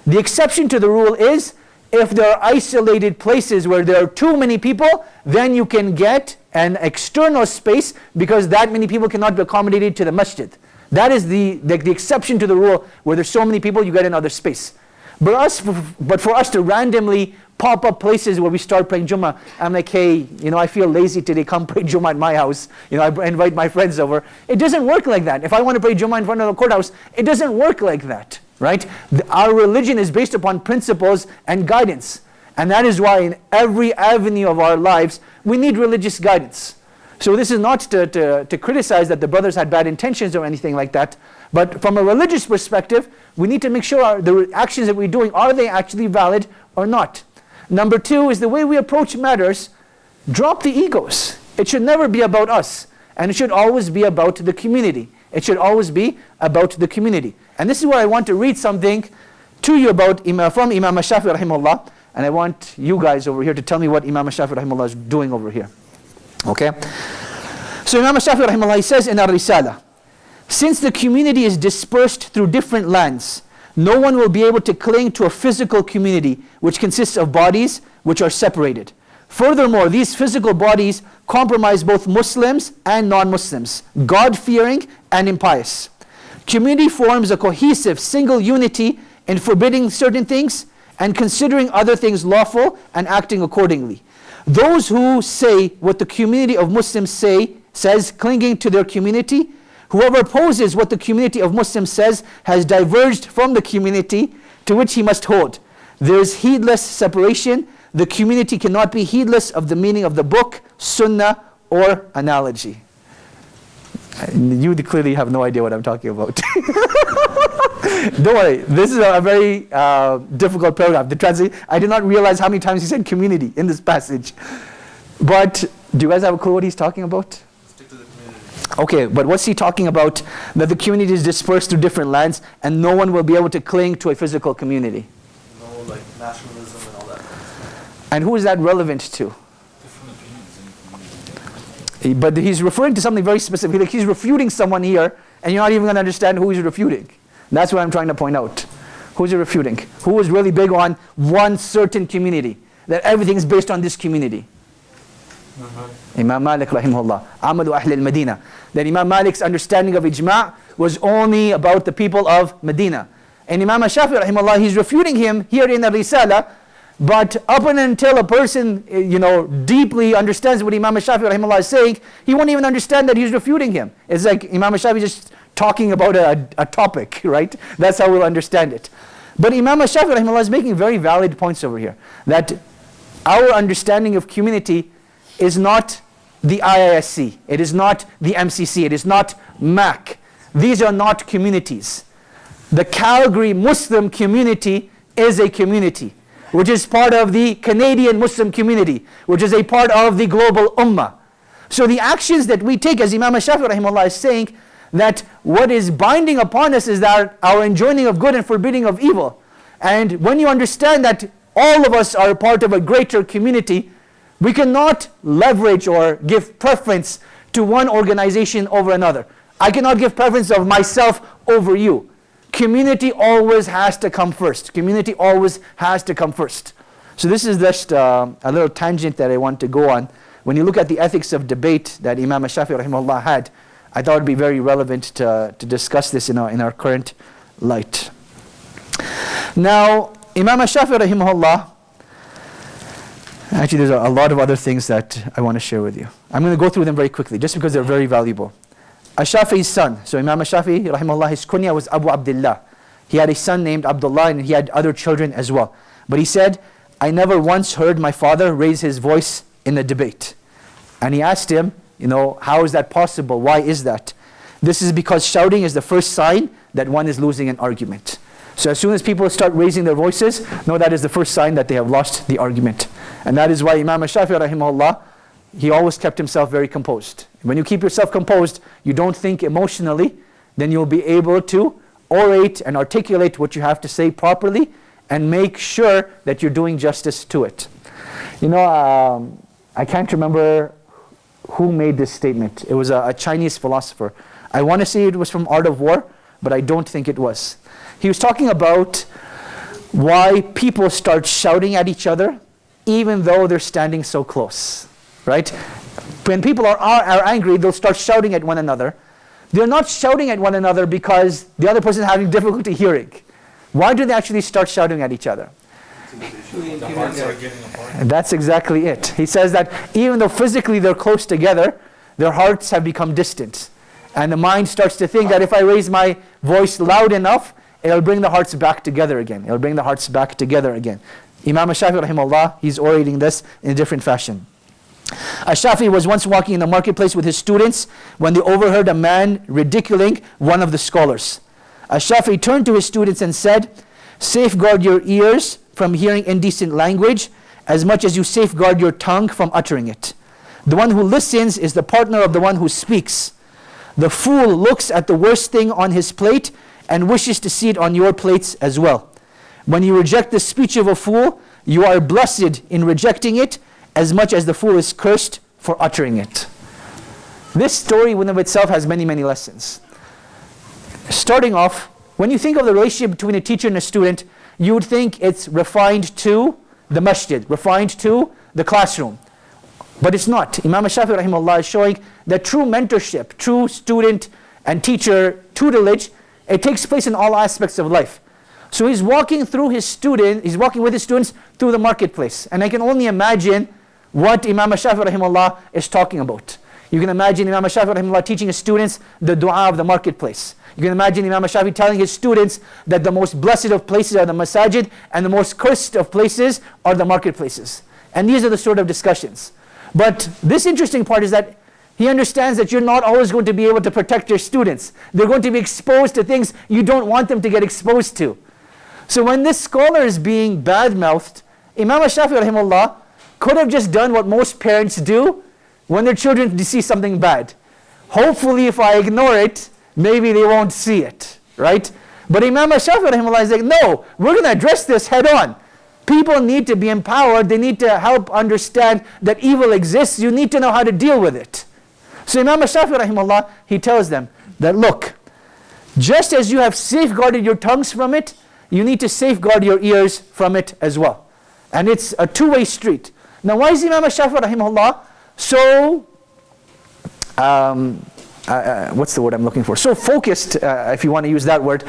The exception to the rule is if there are isolated places where there are too many people, then you can get an external space because that many people cannot be accommodated to the masjid. That is the exception to the rule where there's so many people, you get another space. But for us to randomly pop up places where we start praying Jummah, I'm like, hey, I feel lazy today, come pray Jummah at my house. I invite my friends over. It doesn't work like that. If I want to pray Jummah in front of the courthouse, it doesn't work like that. Right? Our religion is based upon principles and guidance. And that is why in every avenue of our lives, we need religious guidance. So this is not to criticize that the brothers had bad intentions or anything like that. But from a religious perspective, we need to make sure the actions that we're doing, are they actually valid or not? Number two is the way we approach matters, drop the egos. It should never be about us. And it should always be about the community. It should always be about the community. And this is where I want to read something to you about from Imam Shafi rahimahullah. And I want you guys over here to tell me what Imam Shafi rahimahullah is doing over here. Okay? So Imam Shafi rahimahullah, he says in Ar-Risala, since the community is dispersed through different lands, no one will be able to cling to a physical community which consists of bodies which are separated. Furthermore, these physical bodies compromise both Muslims and non-Muslims, God-fearing and impious. Community forms a cohesive single unity in forbidding certain things and considering other things lawful and acting accordingly. Those who say what the community of Muslims says, clinging to their community, whoever opposes what the community of Muslims says has diverged from the community to which he must hold. There is heedless separation. The community cannot be heedless of the meaning of the book, sunnah, or analogy. You clearly have no idea what I'm talking about. Don't worry, this is a very difficult paragraph. I did not realize how many times he said community in this passage. But do you guys have a clue what he's talking about? Stick to the community. Okay, but what's he talking about? That the community is dispersed through different lands and no one will be able to cling to a physical community. No, like nationalism and all that. And who is that relevant to? But he's referring to something very specific. Like he's refuting someone here, and you're not even going to understand who he's refuting. That's what I'm trying to point out. Who's he refuting? Who is really big on one certain community? That everything is based on this community. Imam Malik rahimahullah. Amalu Ahl al-Madina. That Imam Malik's understanding of ijma' was only about the people of Medina. And Imam Shafi rahimahullah, he's refuting him here in the Risala. But up and until a person, deeply understands what Imam Shafi rahimahullah is saying, he won't even understand that he's refuting him. It's like Imam Shafi just talking about a topic, right? That's how we'll understand it. But Imam Shafi rahimahullah is making very valid points over here. That our understanding of community is not the IISC, it is not the MCC, it is not MAC. These are not communities. The Calgary Muslim community is a community, which is part of the Canadian Muslim community, which is a part of the global ummah. So the actions that we take, as Imam Shafi rahimahullah is saying, that what is binding upon us is that our enjoining of good and forbidding of evil. And when you understand that all of us are part of a greater community, we cannot leverage or give preference to one organization over another. I cannot give preference of myself over you. Community always has to come first. Community always has to come first. So this is just a little tangent that I want to go on. When you look at the ethics of debate that Imam Shafi rahimahullah had, I thought it would be very relevant to discuss this in our current light. Now, Imam Shafi rahimahullah, actually there's a lot of other things that I want to share with you. I'm going to go through them very quickly, just because they're very valuable. Shafi's son, so Imam Shafi rahimahullah, his kunya was Abu Abdullah. He had a son named Abdullah and he had other children as well. But he said, I never once heard my father raise his voice in a debate. And he asked him, how is that possible? Why is that? This is because shouting is the first sign that one is losing an argument. So as soon as people start raising their voices, that is the first sign that they have lost the argument. And that is why Imam Shafi rahimahullah, he always kept himself very composed. When you keep yourself composed, you don't think emotionally, then you'll be able to orate and articulate what you have to say properly and make sure that you're doing justice to it. I can't remember who made this statement. It was a Chinese philosopher. I want to say it was from Art of War, but I don't think it was. He was talking about why people start shouting at each other even though they're standing so close. Right? When people are angry, they'll start shouting at one another. They're not shouting at one another because the other person is having difficulty hearing. Why do they actually start shouting at each other? And that's exactly it. He says that even though physically they're close together, their hearts have become distant. And the mind starts to think that if I raise my voice loud enough, it'll bring the hearts back together again. It'll bring the hearts back together again. Imam Shafi rahimahullah, he's orating this in a different fashion. Shafi was once walking in the marketplace with his students when they overheard a man ridiculing one of the scholars. Shafi turned to his students and said, safeguard your ears from hearing indecent language as much as you safeguard your tongue from uttering it. The one who listens is the partner of the one who speaks. The fool looks at the worst thing on his plate and wishes to see it on your plates as well. When you reject the speech of a fool, you are blessed in rejecting it as much as the fool is cursed for uttering it. This story in of itself has many, many lessons. Starting off, when you think of the relationship between a teacher and a student, you would think it's refined to the masjid, refined to the classroom. But it's not. Imam Shafi rahimahullah is showing that true mentorship, true student and teacher tutelage, it takes place in all aspects of life. So he's walking with his students through the marketplace. And I can only imagine what Imam Shafi rahimahullah is talking about. You can imagine Imam Shafi rahimahullah teaching his students the dua of the marketplace. You can imagine Imam Shafi telling his students that the most blessed of places are the masajid and the most cursed of places are the marketplaces. And these are the sort of discussions. But this interesting part is that He understands that you're not always going to be able to protect your students. They're going to be exposed to things you don't want them to get exposed to. So when this scholar is being bad-mouthed, Imam Shafi rahimahullah could have just done what most parents do when their children see something bad. Hopefully if I ignore it, maybe they won't see it, right? But Imam Shafi rahimahullah is like, no, we're going to address this head on. People need to be empowered. They need to help understand that evil exists. You need to know how to deal with it. So Imam Shafi rahimahullah, he tells them that, look, just as you have safeguarded your tongues from it, you need to safeguard your ears from it as well. And it's a two-way street. Now why is Imam Shafi rahimahullah so, what's the word I'm looking for? So focused, if you want to use that word,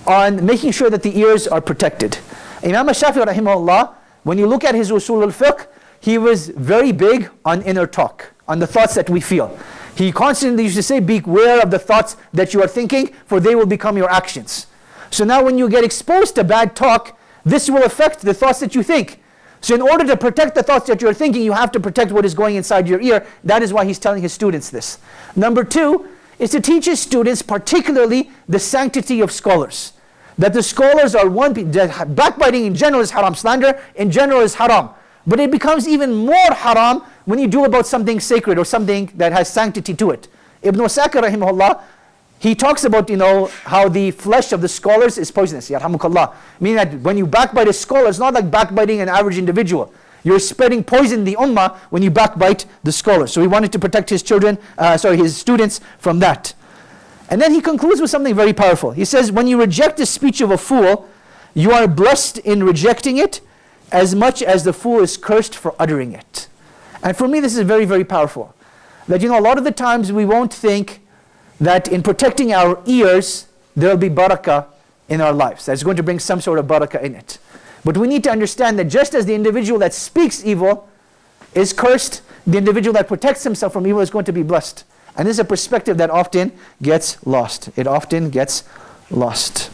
on making sure that the ears are protected. Imam Shafi rahimahullah, when you look at his usul al-fiqh, he was very big on inner talk, on the thoughts that we feel. He constantly used to say, beware of the thoughts that you are thinking, for they will become your actions. So now when you get exposed to bad talk, this will affect the thoughts that you think. So in order to protect the thoughts that you're thinking, you have to protect what is going inside your ear. That is why he's telling his students this. Number two is to teach his students particularly the sanctity of scholars. That the scholars are that backbiting in general is haram, slander in general is haram. But it becomes even more haram when you do about something sacred or something that has sanctity to it. Ibn Wasakir rahimahullah, he talks about, how the flesh of the scholars is poisonous, yarhamukallah. Meaning that when you backbite a scholar, it's not like backbiting an average individual. You're spreading poison in the ummah when you backbite the scholar. So he wanted to protect his his students from that. And then he concludes with something very powerful. He says, when you reject the speech of a fool, you are blessed in rejecting it as much as the fool is cursed for uttering it. And for me, this is very, very powerful. That, a lot of the times we won't think that in protecting our ears, there will be barakah in our lives. That's going to bring some sort of barakah in it. But we need to understand that just as the individual that speaks evil is cursed, the individual that protects himself from evil is going to be blessed. And this is a perspective that often gets lost. It often gets lost.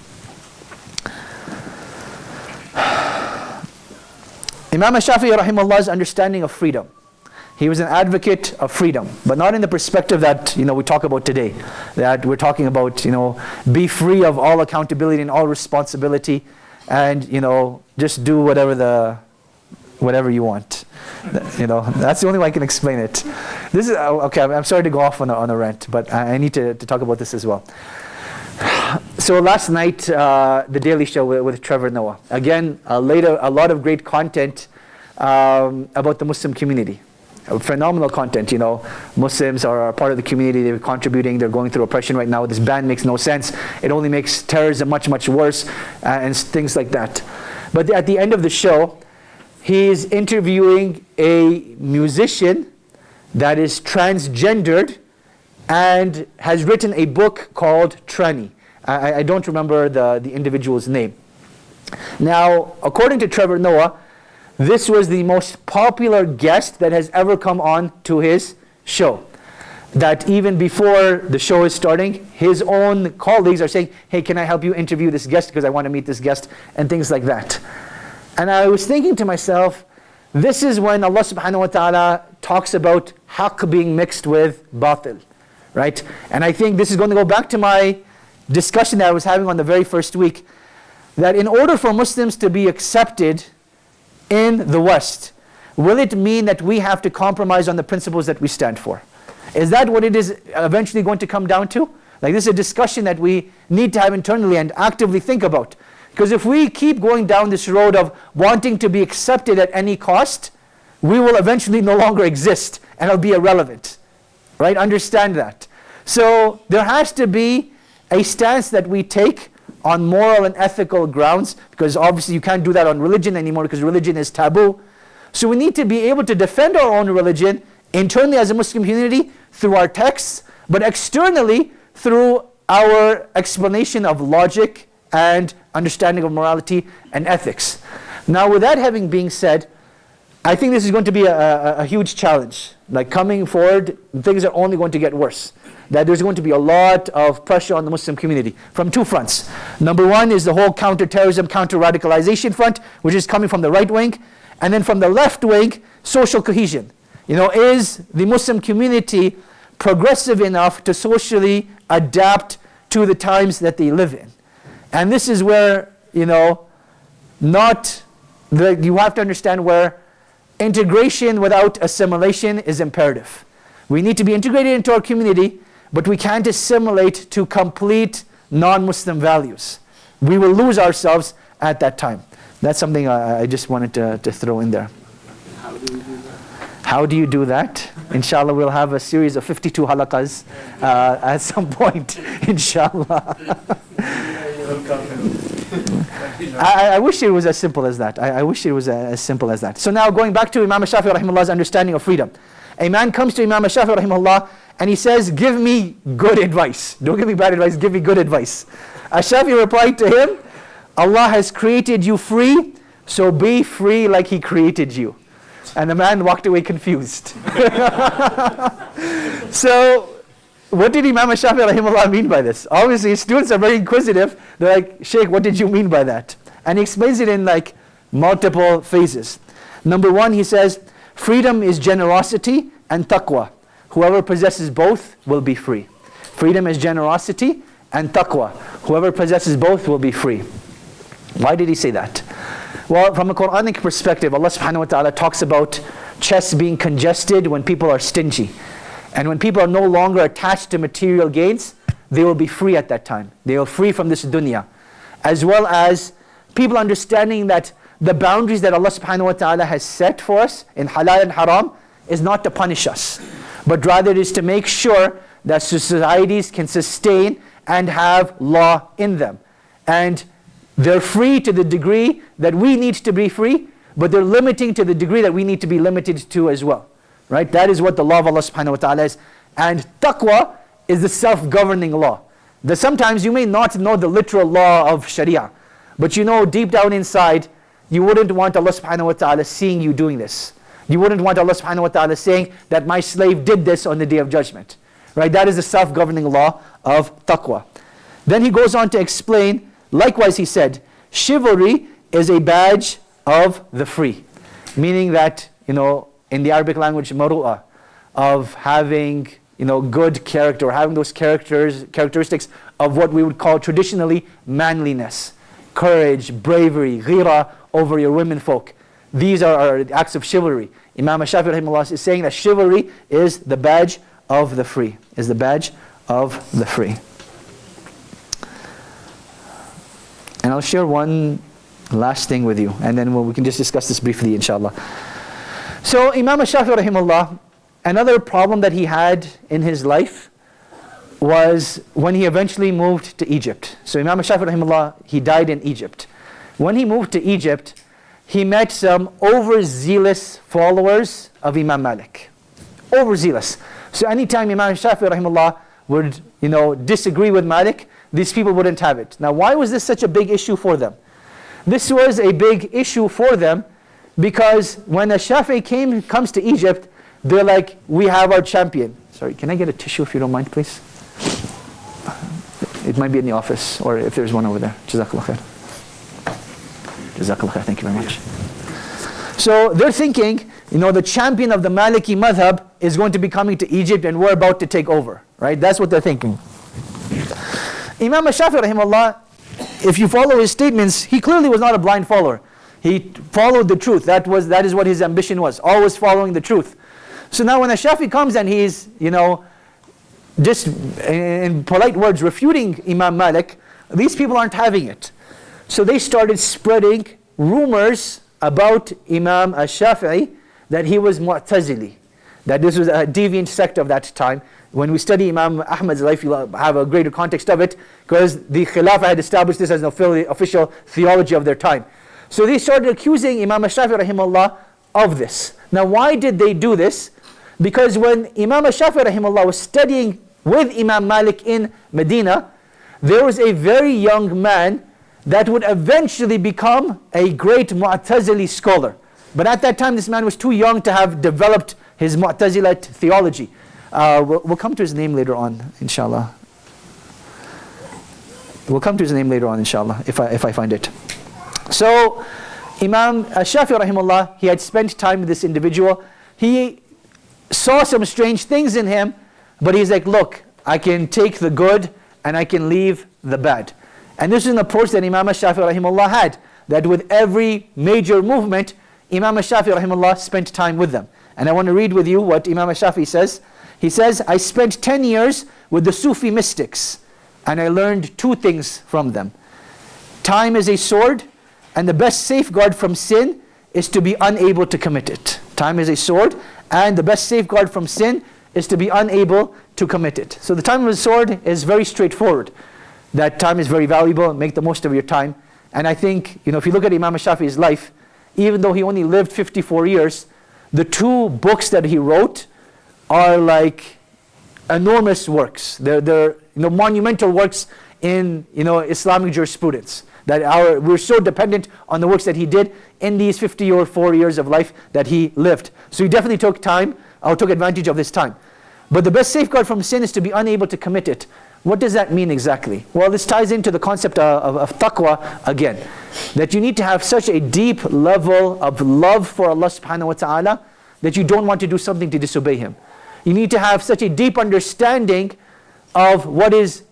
Imam Shafi'i rahimahullah's understanding of freedom. He was an advocate of freedom, but not in the perspective that we talk about today. That we're talking about be free of all accountability and all responsibility, and just do whatever you want. That's the only way I can explain it. This is okay. I'm sorry to go off on a rant, but I need to talk about this as well. So last night, the Daily Show with Trevor Noah. Again, a lot of great content about the Muslim community. Phenomenal content. Muslims are part of the community. They're contributing. They're going through oppression right now. This ban makes no sense. It only makes terrorism much, much worse, and things like that. But at the end of the show, he's interviewing a musician that is transgendered and has written a book called Tranny. I don't remember the individual's name. Now, according to Trevor Noah, this was the most popular guest that has ever come on to his show. That even before the show is starting, his own colleagues are saying, hey, can I help you interview this guest because I want to meet this guest, and things like that. And I was thinking to myself, this is when Allah subhanahu wa ta'ala talks about haqq being mixed with batil, right? And I think this is going to go back to my discussion that I was having on the very first week, that in order for Muslims to be accepted in the West, will it mean that we have to compromise on the principles that we stand for? Is that what it is eventually going to come down to? Like, this is a discussion that we need to have internally and actively think about. Because if we keep going down this road of wanting to be accepted at any cost, we will eventually no longer exist and it'll be irrelevant. Right? Understand that. So there has to be a stance that we take on moral and ethical grounds, because obviously you can't do that on religion anymore because religion is taboo. So we need to be able to defend our own religion internally as a Muslim community through our texts, but externally through our explanation of logic and understanding of morality and ethics. Now, with that having been said, I think this is going to be a huge challenge. Like, coming forward, things are only going to get worse. That there's going to be a lot of pressure on the Muslim community from two fronts. Number one is the whole counter-terrorism, counter-radicalization front, which is coming from the right wing. And then from the left wing, social cohesion. Is the Muslim community progressive enough to socially adapt to the times that they live in. And this is where, you have to understand where integration without assimilation is imperative. We need to be integrated into our community, but we can't assimilate to complete non-Muslim values. We will lose ourselves at that time. That's something I just wanted to throw in there. How do you do that? Inshallah, we'll have a series of 52 halaqas at some point, inshallah. I wish it was as simple as that. I wish it was as simple as that. So now going back to Imam Shafi rahimahullah's understanding of freedom. A man comes to Imam Shafi rahimahullah and he says, give me good advice. Don't give me bad advice, give me good advice. Shafi replied to him, Allah has created you free, so be free like He created you. And the man walked away confused. So, what did Imam Shafi rahimahullah mean by this? Obviously, his students are very inquisitive. They're like, Shaykh, what did you mean by that? And he explains it in like multiple phases. Number one, he says, freedom is generosity and taqwa. Whoever possesses both will be free. Freedom is generosity and taqwa. Whoever possesses both will be free. Why did he say that? Well, from a Quranic perspective, Allah subhanahu wa ta'ala talks about chests being congested when people are stingy. And when people are no longer attached to material gains, they will be free at that time. They will be free from this dunya. As well as people understanding that the boundaries that Allah subhanahu wa ta'ala has set for us in halal and haram is not to punish us, but rather it is to make sure that societies can sustain and have law in them. And they're free to the degree that we need to be free, but they're limiting to the degree that we need to be limited to as well. Right? That is what the law of Allah subhanahu wa ta'ala is. And taqwa is the self-governing law. That sometimes you may not know the literal law of Shari'a, but you know deep down inside, you wouldn't want Allah subhanahu wa ta'ala seeing you doing this. You wouldn't want Allah subhanahu wa ta'ala saying that my slave did this on the Day of Judgment. Right? That is the self-governing law of taqwa. Then he goes on to explain, likewise he said, chivalry is a badge of the free. Meaning that, in the Arabic language, maru'ah, of having, good character, or having those characteristics of what we would call traditionally manliness, courage, bravery, ghira over your women folk. These are acts of chivalry. Imam Shafi rahimahullah is saying that chivalry is the badge of the free. Is the badge of the free. And I'll share one last thing with you, and then we can just discuss this briefly, inshallah. So Imam Shafi rahimahullah, another problem that he had in his life was when he eventually moved to Egypt. So Imam Shafi rahimahullah, he died in Egypt. When he moved to Egypt, he met some overzealous followers of Imam Malik. Overzealous. So anytime Imam Shafi rahimahullah would, disagree with Malik, these people wouldn't have it. Now, why was this such a big issue for them? This was a big issue for them because when a Shafi comes to Egypt, they're like, we have our champion. Sorry, can I get a tissue if you don't mind, please? It might be in the office, or if there's one over there. Jazakallah khair. Jazakallah khair, thank you very much. So they're thinking, the champion of the Maliki madhab is going to be coming to Egypt and we're about to take over. Right? That's what they're thinking. Imam Shafi rahimahullah, if you follow his statements, he clearly was not a blind follower. He followed the truth. That is what his ambition was, always following the truth. So now when a Shafi comes and he's, just in polite words refuting Imam Malik, these people aren't having it. So they started spreading rumors about Imam al-Shafi'i that he was Mu'tazili, that this was a deviant sect of that time. When we study Imam Ahmad's life, you'll have a greater context of it, because the Khilafah had established this as an official theology of their time. So they started accusing Imam Shafi rahimahullah of this. Now why did they do this? Because when Imam Shafi rahimahullah was studying with Imam Malik in Medina, there was a very young man that would eventually become a great Mu'tazili scholar. But at that time, this man was too young to have developed his Mu'tazilite theology. We'll come to his name later on, inshallah. We'll come to his name later on, inshallah, if I find it. So, Imam Shafi rahimahullah, he had spent time with this individual. He saw some strange things in him, but he's like, look, I can take the good and I can leave the bad. And this is an approach that Imam Shafi rahimahullah had, that with every major movement, Imam Shafi rahimahullah spent time with them. And I want to read with you what Imam Shafi says. He says, I spent 10 years with the Sufi mystics, and I learned 2 things from them. Time is a sword, and the best safeguard from sin is to be unable to commit it. Time is a sword, and the best safeguard from sin is to be unable to commit it. So the time of the sword is very straightforward. That time is very valuable, make the most of your time. And I think, if you look at Imam Shafi's life, even though he only lived 54 years, the 2 books that he wrote are like enormous works. They're monumental works in Islamic jurisprudence. That we're so dependent on the works that he did in these 54 years of life that he lived. So he definitely took advantage of this time. But the best safeguard from sin is to be unable to commit it. What does that mean exactly? Well, this ties into the concept of taqwa again. That you need to have such a deep level of love for Allah subhanahu wa ta'ala that you don't want to do something to disobey Him. You need to have such a deep understanding of what is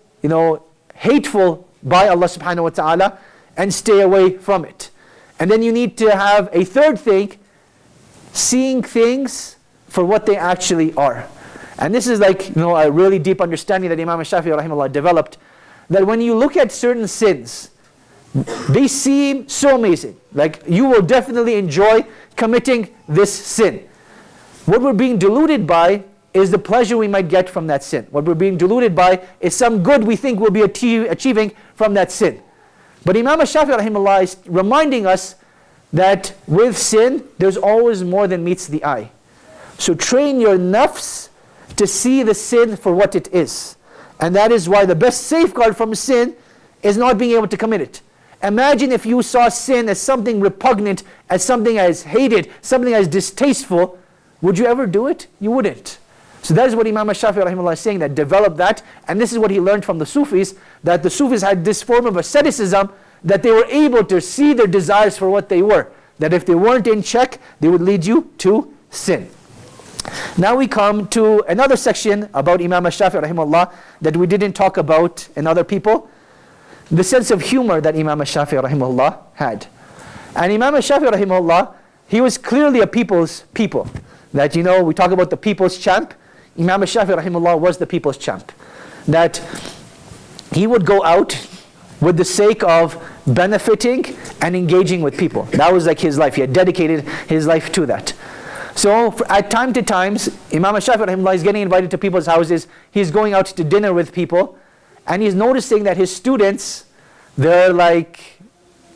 hateful by Allah subhanahu wa ta'ala and stay away from it. And then you need to have a third thing, seeing things for what they actually are. And this is like a really deep understanding that Imam Shafi rahimahullah developed, that when you look at certain sins, they seem so amazing. Like you will definitely enjoy committing this sin. What we're being deluded by is the pleasure we might get from that sin. What we're being deluded by is some good we think we'll be achieving from that sin. But Imam Shafi rahimahullah is reminding us that with sin, there's always more than meets the eye. So train your nafs to see the sin for what it is. And that is why the best safeguard from sin is not being able to commit it. Imagine if you saw sin as something repugnant, as something as hated, something as distasteful. Would you ever do it? You wouldn't. So that is what Imam Shafi rahimahullah is saying, that develop that. And this is what he learned from the Sufis, that the Sufis had this form of asceticism, that they were able to see their desires for what they were. That if they weren't in check, they would lead you to sin. Now we come to another section about Imam Shafi rahimahullah that we didn't talk about in other people. The sense of humor that Imam Shafi rahimahullah had. And Imam Shafi rahimahullah, he was clearly a people's people. That we talk about the people's champ. Imam Shafi rahimahullah was the people's champ. That he would go out with the sake of benefiting and engaging with people. That was like his life. He had dedicated his life to that. So at time to times, Imam Shafi rahimahullah is getting invited to people's houses. He's going out to dinner with people. And he's noticing that his students, they're like,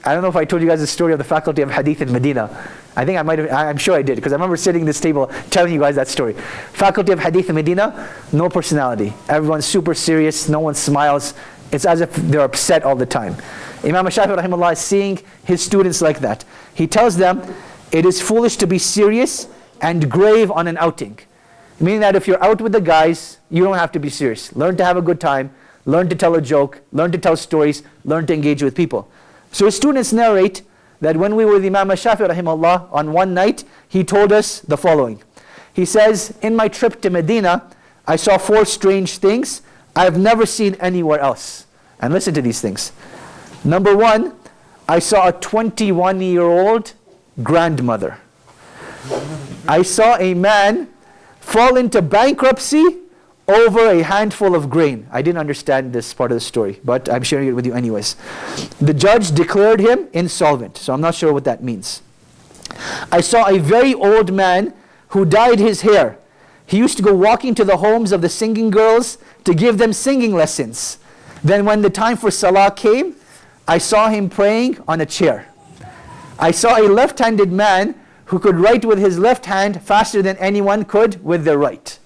I don't know if I told you guys the story of the faculty of hadith in Medina. I think I might have, I'm sure I did, because I remember sitting at this table telling you guys that story. Faculty of hadith in Medina, no personality. Everyone's super serious, no one smiles. It's as if they're upset all the time. Imam Shafi rahimahullah is seeing his students like that. He tells them, it is foolish to be serious and grave on an outing. Meaning that if you're out with the guys, you don't have to be serious. Learn to have a good time, learn to tell a joke, learn to tell stories, learn to engage with people. So his students narrate that when we were with Imam Shafi rahimahullah on one night, he told us the following. He says, in my trip to Medina, I saw 4 strange things I have never seen anywhere else. And listen to these things. Number 1, I saw a 21-year-old grandmother. I saw a man fall into bankruptcy over a handful of grain. I didn't understand this part of the story, but I'm sharing it with you anyways. The judge declared him insolvent, so I'm not sure what that means. I saw a very old man who dyed his hair. He used to go walking to the homes of the singing girls to give them singing lessons. Then when the time for salah came, I saw him praying on a chair. I saw a left-handed man who could write with his left hand faster than anyone could with their right.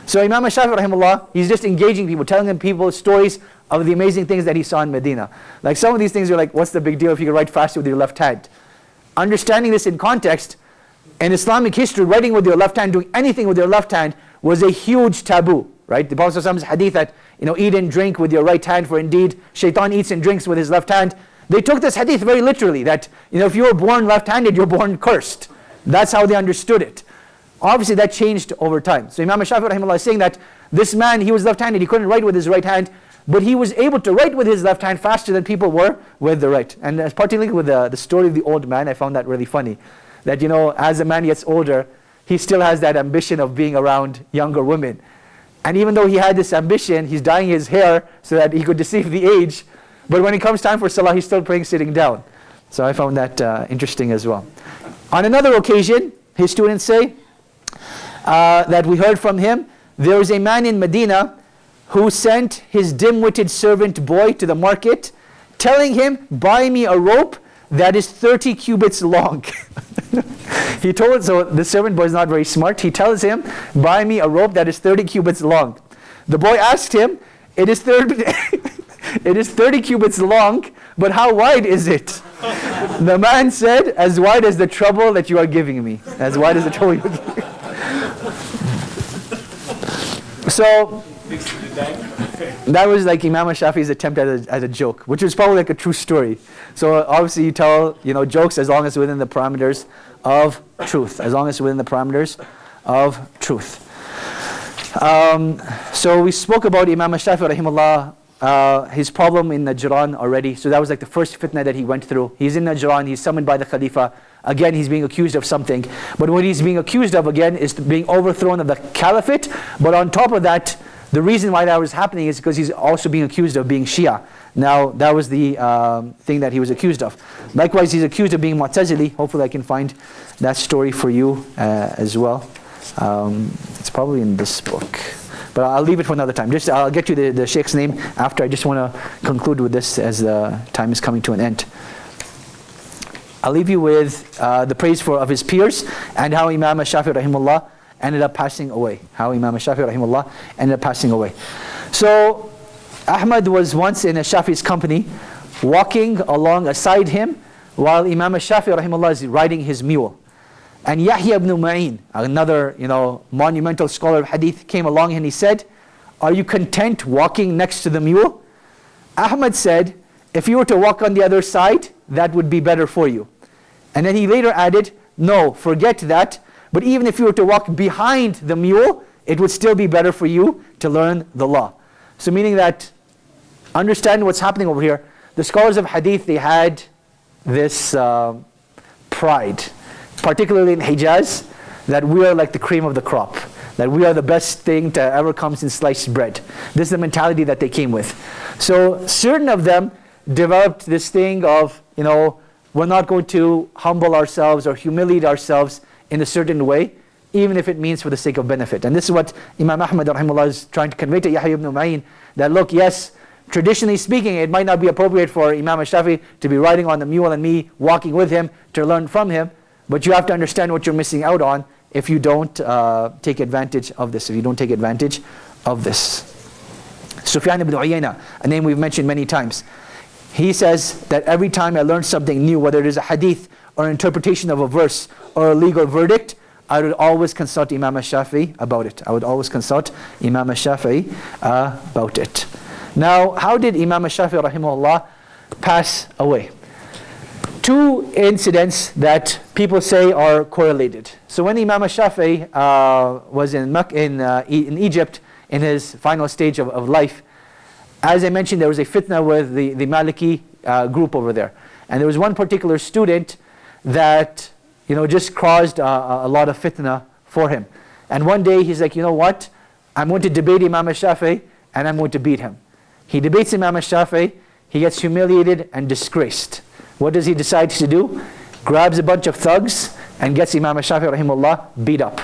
So Imam Shafi rahimahullah, he's just engaging people, telling them people stories of the amazing things that he saw in Medina. Like some of these things are like, what's the big deal if you can write faster with your left hand? Understanding this in context, in Islamic history, writing with your left hand, doing anything with your left hand was a huge taboo, right? The Prophet ﷺ's hadith that, eat and drink with your right hand, for indeed shaitan eats and drinks with his left hand. They took this hadith very literally, that if you were born left-handed, you're born cursed. That's how they understood it. Obviously that changed over time. So Imam Shafi rahimahullah is saying that this man, he was left-handed, he couldn't write with his right hand, but he was able to write with his left hand faster than people were with the right. And particularly with the story of the old man, I found that really funny. That, you know, as a man gets older, he still has that ambition of being around younger women. And even though he had this ambition, he's dyeing his hair so that he could deceive the age. But when it comes time for salah, he's still praying sitting down. So I found that interesting as well. On another occasion, his students say that we heard from him, there was a man in Medina who sent his dim-witted servant boy to the market, telling him, buy me a rope that is 30 cubits long. He told, so the servant boy is not very smart, he tells him, buy me a rope that is 30 cubits long. The boy asked him, it is 30 cubits long, but how wide is it? The man said, as wide as the trouble that you are giving me. As wide as the trouble you are giving me. So, that was like Imam Shafi's attempt at a joke, which was probably like a true story. So obviously you tell, you know, jokes as long as within the parameters of truth. As long as within the parameters of truth. So we spoke about Imam Shafi rahimahullah, his problem in Najran already. So that was like the first fitna that he went through. He's in Najran, he's summoned by the Khalifa. Again, he's being accused of something. But what he's being accused of again is being overthrown of the caliphate. But on top of that, the reason why that was happening is because he's also being accused of being Shia. Now, that was the thing that he was accused of. Likewise, he's accused of being Mu'tazili. Hopefully I can find that story for you as well. It's probably in this book. But I'll leave it for another time. I'll get you the Sheikh's name after. I just want to conclude with this as the time is coming to an end. I'll leave you with the praise of his peers and how Imam Shafi rahimahullah ended up passing away. How Imam Shafi rahimahullah ended up passing away. So Ahmad was once in a Shafi's company, walking along aside him while Imam Shafi rahimahullah is riding his mule. And Yahya ibn Ma'in, another monumental scholar of hadith, came along and he said, are you content walking next to the mule? Ahmad said, if you were to walk on the other side, that would be better for you. And then he later added, no, forget that. But even if you were to walk behind the mule, it would still be better for you to learn the law. So meaning that, understand what's happening over here. The scholars of hadith, they had this pride, particularly in Hijaz, that we are like the cream of the crop. That we are the best thing to ever comes in sliced bread. This is the mentality that they came with. So certain of them developed this thing of, we're not going to humble ourselves or humiliate ourselves in a certain way, even if it means for the sake of benefit. And this is what Imam Ahmad rahimahullah is trying to convey to Yahya ibn Ma'in, that look, yes, traditionally speaking, it might not be appropriate for Imam Shafi to be riding on the mule and me walking with him to learn from him, but you have to understand what you're missing out on if you don't take advantage of this, if you don't take advantage of this. Sufyan ibn Uyayna, a name we've mentioned many times, he says that every time I learn something new, whether it is a hadith or an interpretation of a verse or a legal verdict, I would always consult Imam Shafi about it. I would always consult Imam Shafi about it. Now, how did Imam Shafi rahimahullah pass away? Two incidents that people say are correlated. So when Imam Shafi was in Egypt in his final stage of life, as I mentioned, there was a fitna with the Maliki group over there. And there was one particular student that just caused a lot of fitna for him. And one day he's like, you know what? I'm going to debate Imam Shafi and I'm going to beat him. He debates Imam Shafi, he gets humiliated and disgraced. What does he decide to do? Grabs a bunch of thugs and gets Imam Shafi rahimahullah beat up.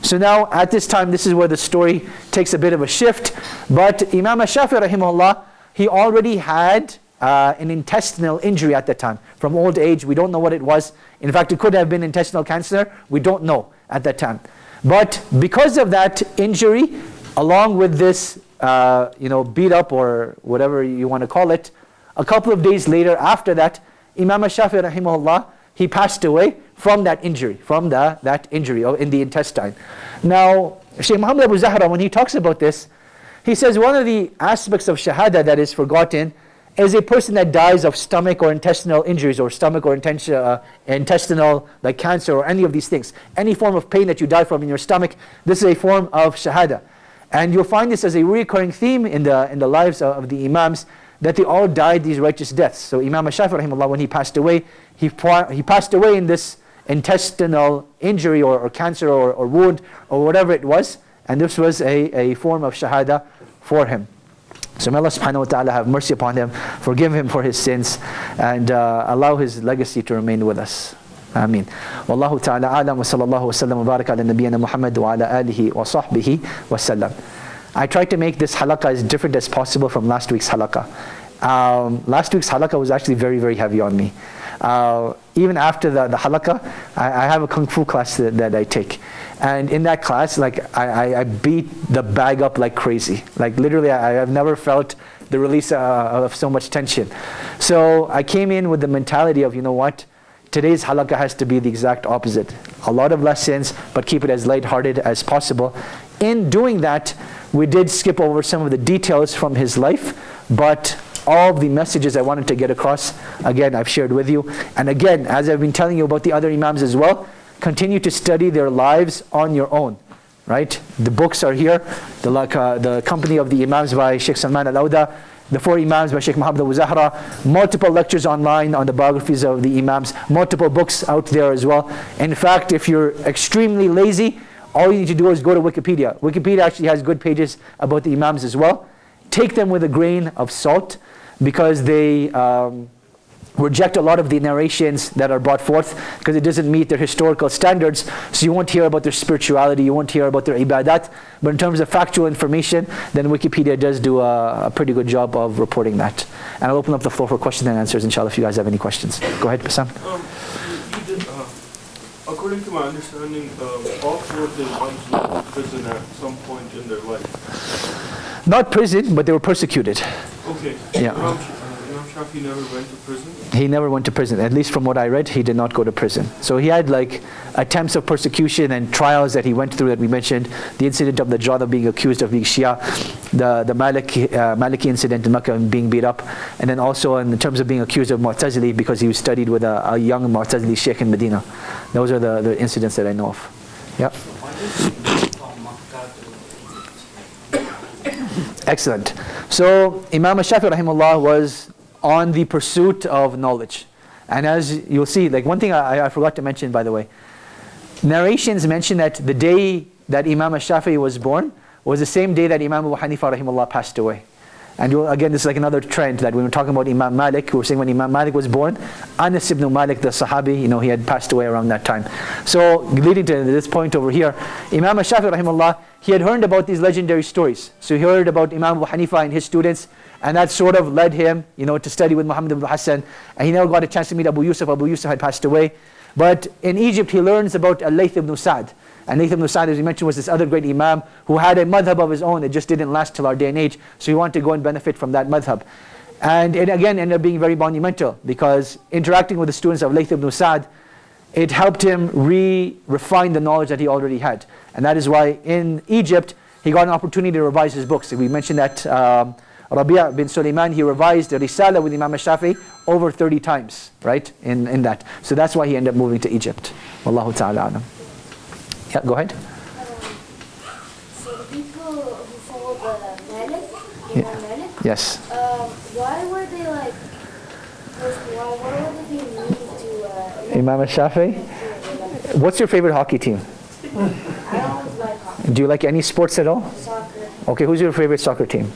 So now at this time, this is where the story takes a bit of a shift. But Imam Shafi rahimahullah, he already had an intestinal injury at that time. From old age, we don't know what it was. In fact, it could have been intestinal cancer. We don't know at that time. But because of that injury, along with this beat up or whatever you want to call it, a couple of days later after that, Imam Shafi rahimahullah, he passed away from that injury, that injury in the intestine. Now, Shaykh Muhammad Abu Zahra, when he talks about this, he says one of the aspects of shahada that is forgotten is a person that dies of stomach or intestinal injuries, or stomach or intestinal like cancer or any of these things. Any form of pain that you die from in your stomach, this is a form of shahada. And you'll find this as a recurring theme in the lives of the Imams, that they all died these righteous deaths. So Imam Shafi rahimahullah, when he passed away, he passed away in this intestinal injury or cancer or wound or whatever it was, and this was a form of shahada for him. So may Allah subhanahu wa ta'ala have mercy upon him, forgive him for his sins, and allow his legacy to remain with us. Ameen. Wallahu ta'ala alam wa sallallahu wa sallam wa baraka ala nabiyyina Muhammad wa ala alihi wa sahbihi wa sallam. I tried to make this halaqah as different as possible from last week's halaqah. Last week's halaqah was actually very, very heavy on me. Even after the halaqah, I have a kung fu class that I take. And in that class, like I beat the bag up like crazy. Like literally, I have never felt the release of so much tension. So I came in with the mentality of, you know what? Today's halaqah has to be the exact opposite. A lot of lessons, but keep it as lighthearted as possible. In doing that, we did skip over some of the details from his life, but all the messages I wanted to get across, again, I've shared with you. And again, as I've been telling you about the other Imams as well, continue to study their lives on your own, right? The books are here, the Company of the Imams by Sheikh Salman Al-Awda, the 4 Imams by Sheikh Muhammad Al-Zahra, multiple lectures online on the biographies of the Imams, multiple books out there as well. In fact, if you're extremely lazy, all you need to do is go to Wikipedia. Wikipedia actually has good pages about the Imams as well. Take them with a grain of salt, because they reject a lot of the narrations that are brought forth, because it doesn't meet their historical standards. So you won't hear about their spirituality, you won't hear about their ibadat. But in terms of factual information, then Wikipedia does do a pretty good job of reporting that. And I'll open up the floor for questions and answers, inshallah, if you guys have any questions. Go ahead, Bassam. According to my understanding, all 4 of the Imams went to prison at some point in their life. Not prison, but they were persecuted. Okay. Yeah. Imam Shafi never went to prison? He never went to prison. At least from what I read, he did not go to prison. So he had like attempts of persecution and trials that he went through that we mentioned. The incident of the Najjar being accused of being Shia, the Maliki incident in Makkah being beat up, and then also in terms of being accused of Mu'tazili because he was studied with a young Mu'tazili sheikh in Medina. Those are the incidents that I know of. Yeah. Excellent. So Imam Shafi rahimahullah was on the pursuit of knowledge. And as you'll see, like one thing I forgot to mention, by the way, narrations mention that the day that Imam Shafi was born was the same day that Imam Abu Hanifa rahimahullah passed away. And again, this is like another trend that we were talking about Imam Malik. We were saying when Imam Malik was born, Anas ibn Malik, the Sahabi, he had passed away around that time. So leading to this point over here, Imam Shafi rahimahullah, he had heard about these legendary stories. So he heard about Imam Abu Hanifa and his students, and that sort of led him, to study with Muhammad ibn Hassan. And he never got a chance to meet Abu Yusuf. Abu Yusuf had passed away. But in Egypt, he learns about Al-Layth ibn Sa'd. And Layth ibn Sa'd, as we mentioned, was this other great Imam who had a madhab of his own. It just didn't last till our day and age. So he wanted to go and benefit from that madhab. And it again ended up being very monumental, because interacting with the students of Layth ibn Sa'd, it helped him refine the knowledge that he already had. And that is why in Egypt, he got an opportunity to revise his books. We mentioned that Rabi' bin Sulaiman, he revised the Risala with Imam Shafi over 30 times, right, in that. So that's why he ended up moving to Egypt. Wallahu ta'ala alam. Yeah, go ahead. So the people who followed the Malik, Imam Malik, yes. Why were they like, why were they being mean to Imam Shafi? What's your favorite hockey team? I don't like hockey. Do you like any sports at all? Soccer. Okay, who's your favorite soccer team?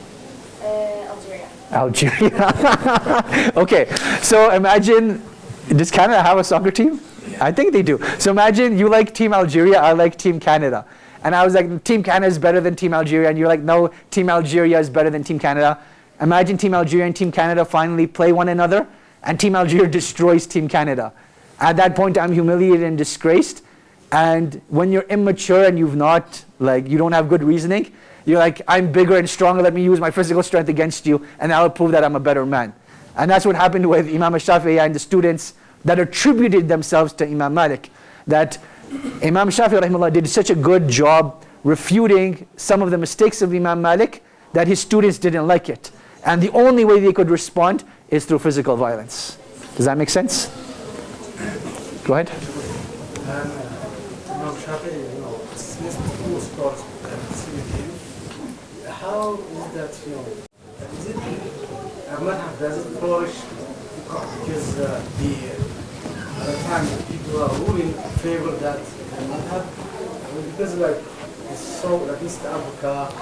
Algeria. Algeria. Okay, so imagine, does Canada have a soccer team? I think they do. So imagine you like Team Algeria, I like Team Canada. And I was like, Team Canada is better than Team Algeria. And you're like, no, Team Algeria is better than Team Canada. Imagine Team Algeria and Team Canada finally play one another, and Team Algeria destroys Team Canada. At that point, I'm humiliated and disgraced. And when you're immature and you don't have good reasoning, you're like, I'm bigger and stronger, let me use my physical strength against you, and I'll prove that I'm a better man. And that's what happened with Imam Shafi and the students that attributed themselves to Imam Malik. That Imam Shafi rahimahullah did such a good job refuting some of the mistakes of Imam Malik that his students didn't like it. And the only way they could respond is through physical violence. Does that make sense? Go ahead. Imam Shafi, since school starts how is that, is it a madhab, does it flourish because at the time people are ruling in favor of that madhab? Because it's so, like East Africa,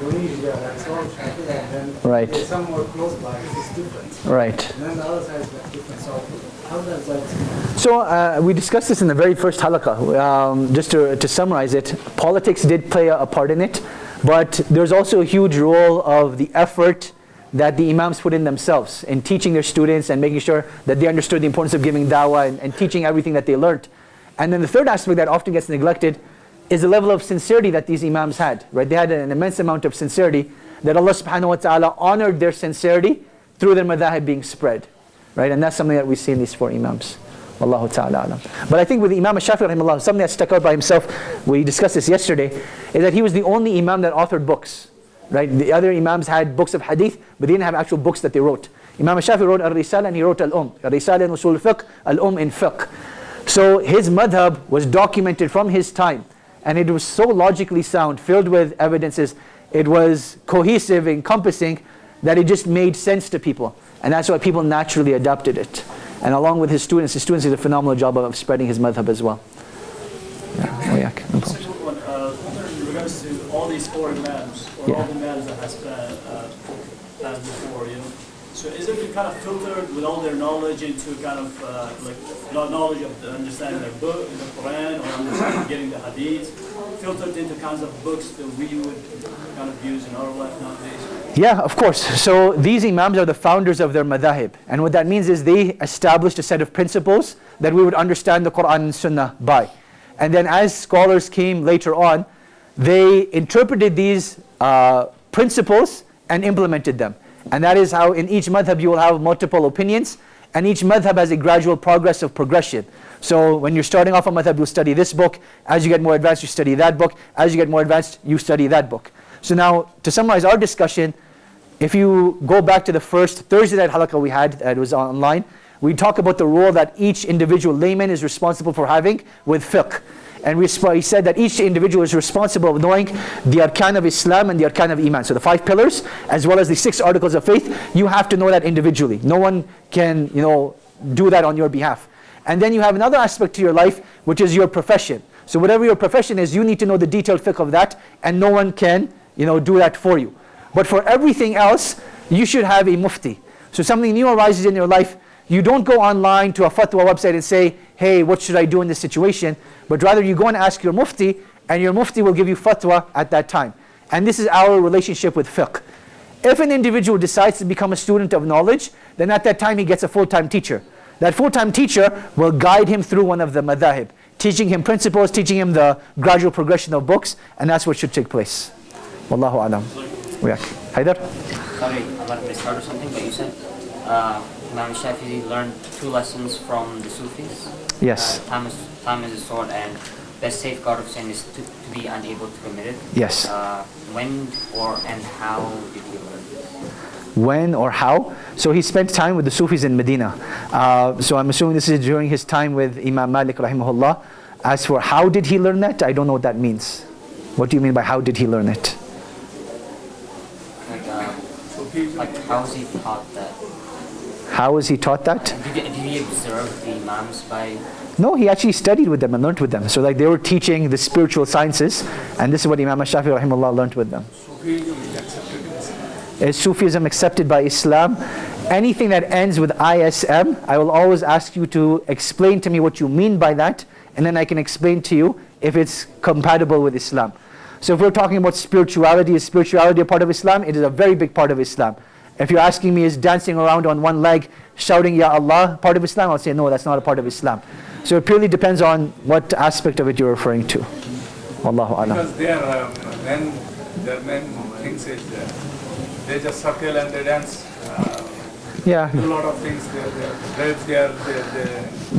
Indonesia, like so Shafi, and then Right. somewhere close by, it's different. Right. And then the other side is different. So how does that? So we discussed this in the very first halaqah. Just to summarize it, politics did play a part in it, but there's also a huge role of the effort that the imams put in themselves in teaching their students and making sure that they understood the importance of giving dawah and teaching everything that they learned. And then the third aspect that often gets neglected is the level of sincerity that these imams had. Right? They had an immense amount of sincerity that Allah subhanahu wa ta'ala honored their sincerity through their madhahib being spread. Right? And that's something that we see in these four imams. Wallahu ta'ala alam. But I think with Imam Shafi rahimahullah, something that stuck out by himself, we discussed this yesterday, is that he was the only imam that authored books. Right? The other imams had books of hadith, but they didn't have actual books that they wrote. Imam Shafi wrote al-Risala and he wrote al-Umm. Al-Risala in usul fiqh, al-Umm in fiqh. So his madhab was documented from his time, and it was so logically sound, filled with evidences. It was cohesive, encompassing, that it just made sense to people. And that's why people naturally adopted it. And along with his students did a phenomenal job of spreading his madhab as well. Yeah. Oh, yeah. No problem. Second one, in regards to all these four imams, or all the imams that has passed before, so is it kind of filtered with all their knowledge into kind of knowledge of the understanding the book, the Qur'an, or understanding getting the hadith, filtered into kinds of books that we would kind of use in our life nowadays? Yeah, of course. So these imams are the founders of their madhahib. And what that means is they established a set of principles that we would understand the Qur'an and Sunnah by. And then as scholars came later on, they interpreted these principles and implemented them. And that is how in each madhab you will have multiple opinions, and each madhab has a gradual progress of progression. So when you're starting off a madhab, you'll study this book. As you get more advanced, you study that book. As you get more advanced, you study that book. So now, to summarize our discussion, if you go back to the first Thursday night halaqah we had, that was online, we talk about the role that each individual layman is responsible for having with fiqh. And we said that each individual is responsible for knowing the arkan of Islam and the arkan of Iman. So the 5 pillars, as well as the 6 articles of faith, you have to know that individually. No one can, do that on your behalf. And then you have another aspect to your life, which is your profession. So whatever your profession is, you need to know the detailed fiqh of that, and no one can, do that for you. But for everything else, you should have a mufti. So something new arises in your life, you don't go online to a fatwa website and say, hey, what should I do in this situation? But rather you go and ask your mufti, and your mufti will give you fatwa at that time. And this is our relationship with fiqh. If an individual decides to become a student of knowledge, then at that time he gets a full-time teacher. That full-time teacher will guide him through one of the madhahib, teaching him principles, teaching him the gradual progression of books, and that's what should take place. Wallahu alam. Haidar? Sorry, I'd like to start or something, but you said Imam Shafi learned 2 lessons from the Sufis. Yes. Time is a sword, and best safeguard of sin is to be unable to commit it. Yes. When and how did he learn this? When or how? So he spent time with the Sufis in Medina. So I'm assuming this is during his time with Imam Malik rahimahullah. As for how did he learn that, I don't know what that means. What do you mean by how did he learn it? Like how was he taught that? How was he taught that? Did he observe the Imams by... No, he actually studied with them and learnt with them. So they were teaching the spiritual sciences, and this is what Imam Shafi rahimahullah learnt with them. Is Sufism accepted by Islam? Anything that ends with ISM, I will always ask you to explain to me what you mean by that, and then I can explain to you if it's compatible with Islam. So if we're talking about spirituality, is spirituality a part of Islam? It is a very big part of Islam. If you're asking me, is dancing around on one leg, shouting Ya Allah part of Islam? I'll say no, that's not a part of Islam. So it purely depends on what aspect of it you're referring to. Wallahu a'lam. Because their main things is they just circle and they dance. Yeah. a lot of things.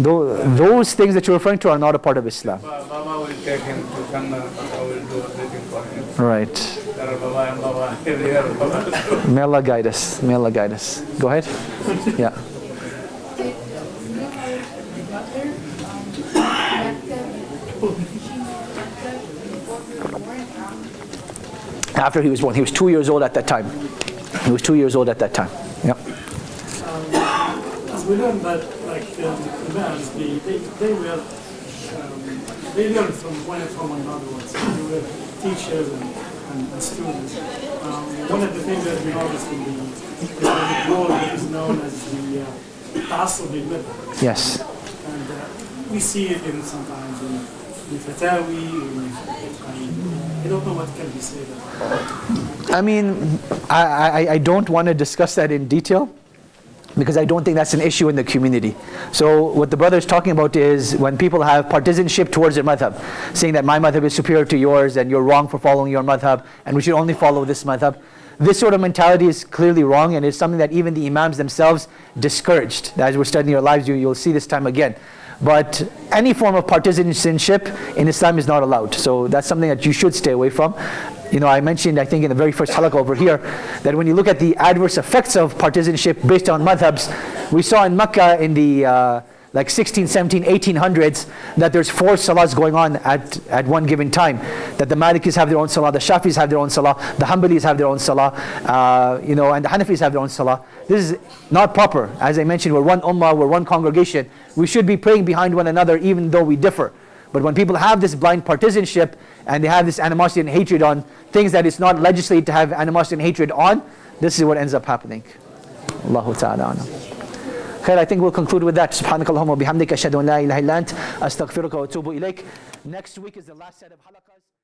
Those things that you're referring to are not a part of Islam. Baba will take him to Jannah. Baba will do everything for him. Right. There are Baba and Baba everywhere. Baba. May Allah guide us. May Allah guide us. Go ahead. Yeah. After he was born. He was 2 years old at that time. He was 2 years old at that time. Yeah. As we learned that, like imams, they learned from another ones. They were teachers and students. One of the things that we noticed in the world is known as the ta'assub method. Yes. And we see it in sometimes in fatawi. I don't know what can be said about it. I mean, I don't want to discuss that in detail, because I don't think that's an issue in the community. So what the brother is talking about is when people have partisanship towards their madhab, saying that my madhab is superior to yours and you're wrong for following your madhab and we should only follow this madhab. This sort of mentality is clearly wrong, and it's something that even the imams themselves discouraged. As we're studying your lives, you'll see this time again. But any form of partisanship in Islam is not allowed. So that's something that you should stay away from. You know, I mentioned, I think in the very first halaqah over here, that when you look at the adverse effects of partisanship based on madhabs, we saw in Mecca in the like 16, 17, 1800s that there's 4 salahs going on at one given time. That the Malikis have their own salah, the Shafis have their own salah, the Hanbalis have their own salah, you know, and the Hanafis have their own salah. This is not proper. As I mentioned, we're one ummah, we're one congregation. We should be praying behind one another even though we differ. But when people have this blind partisanship and they have this animosity and hatred on things that it's not legislated to have animosity and hatred on, this is what ends up happening. Allahu ta'ala alam. Khair, I think we'll conclude with that. Subhanakallahumma wa bihamdika ashhadu an la ilaha illa ant astaghfiruka wa atubu ilaik. Next week is the last set of halaqas.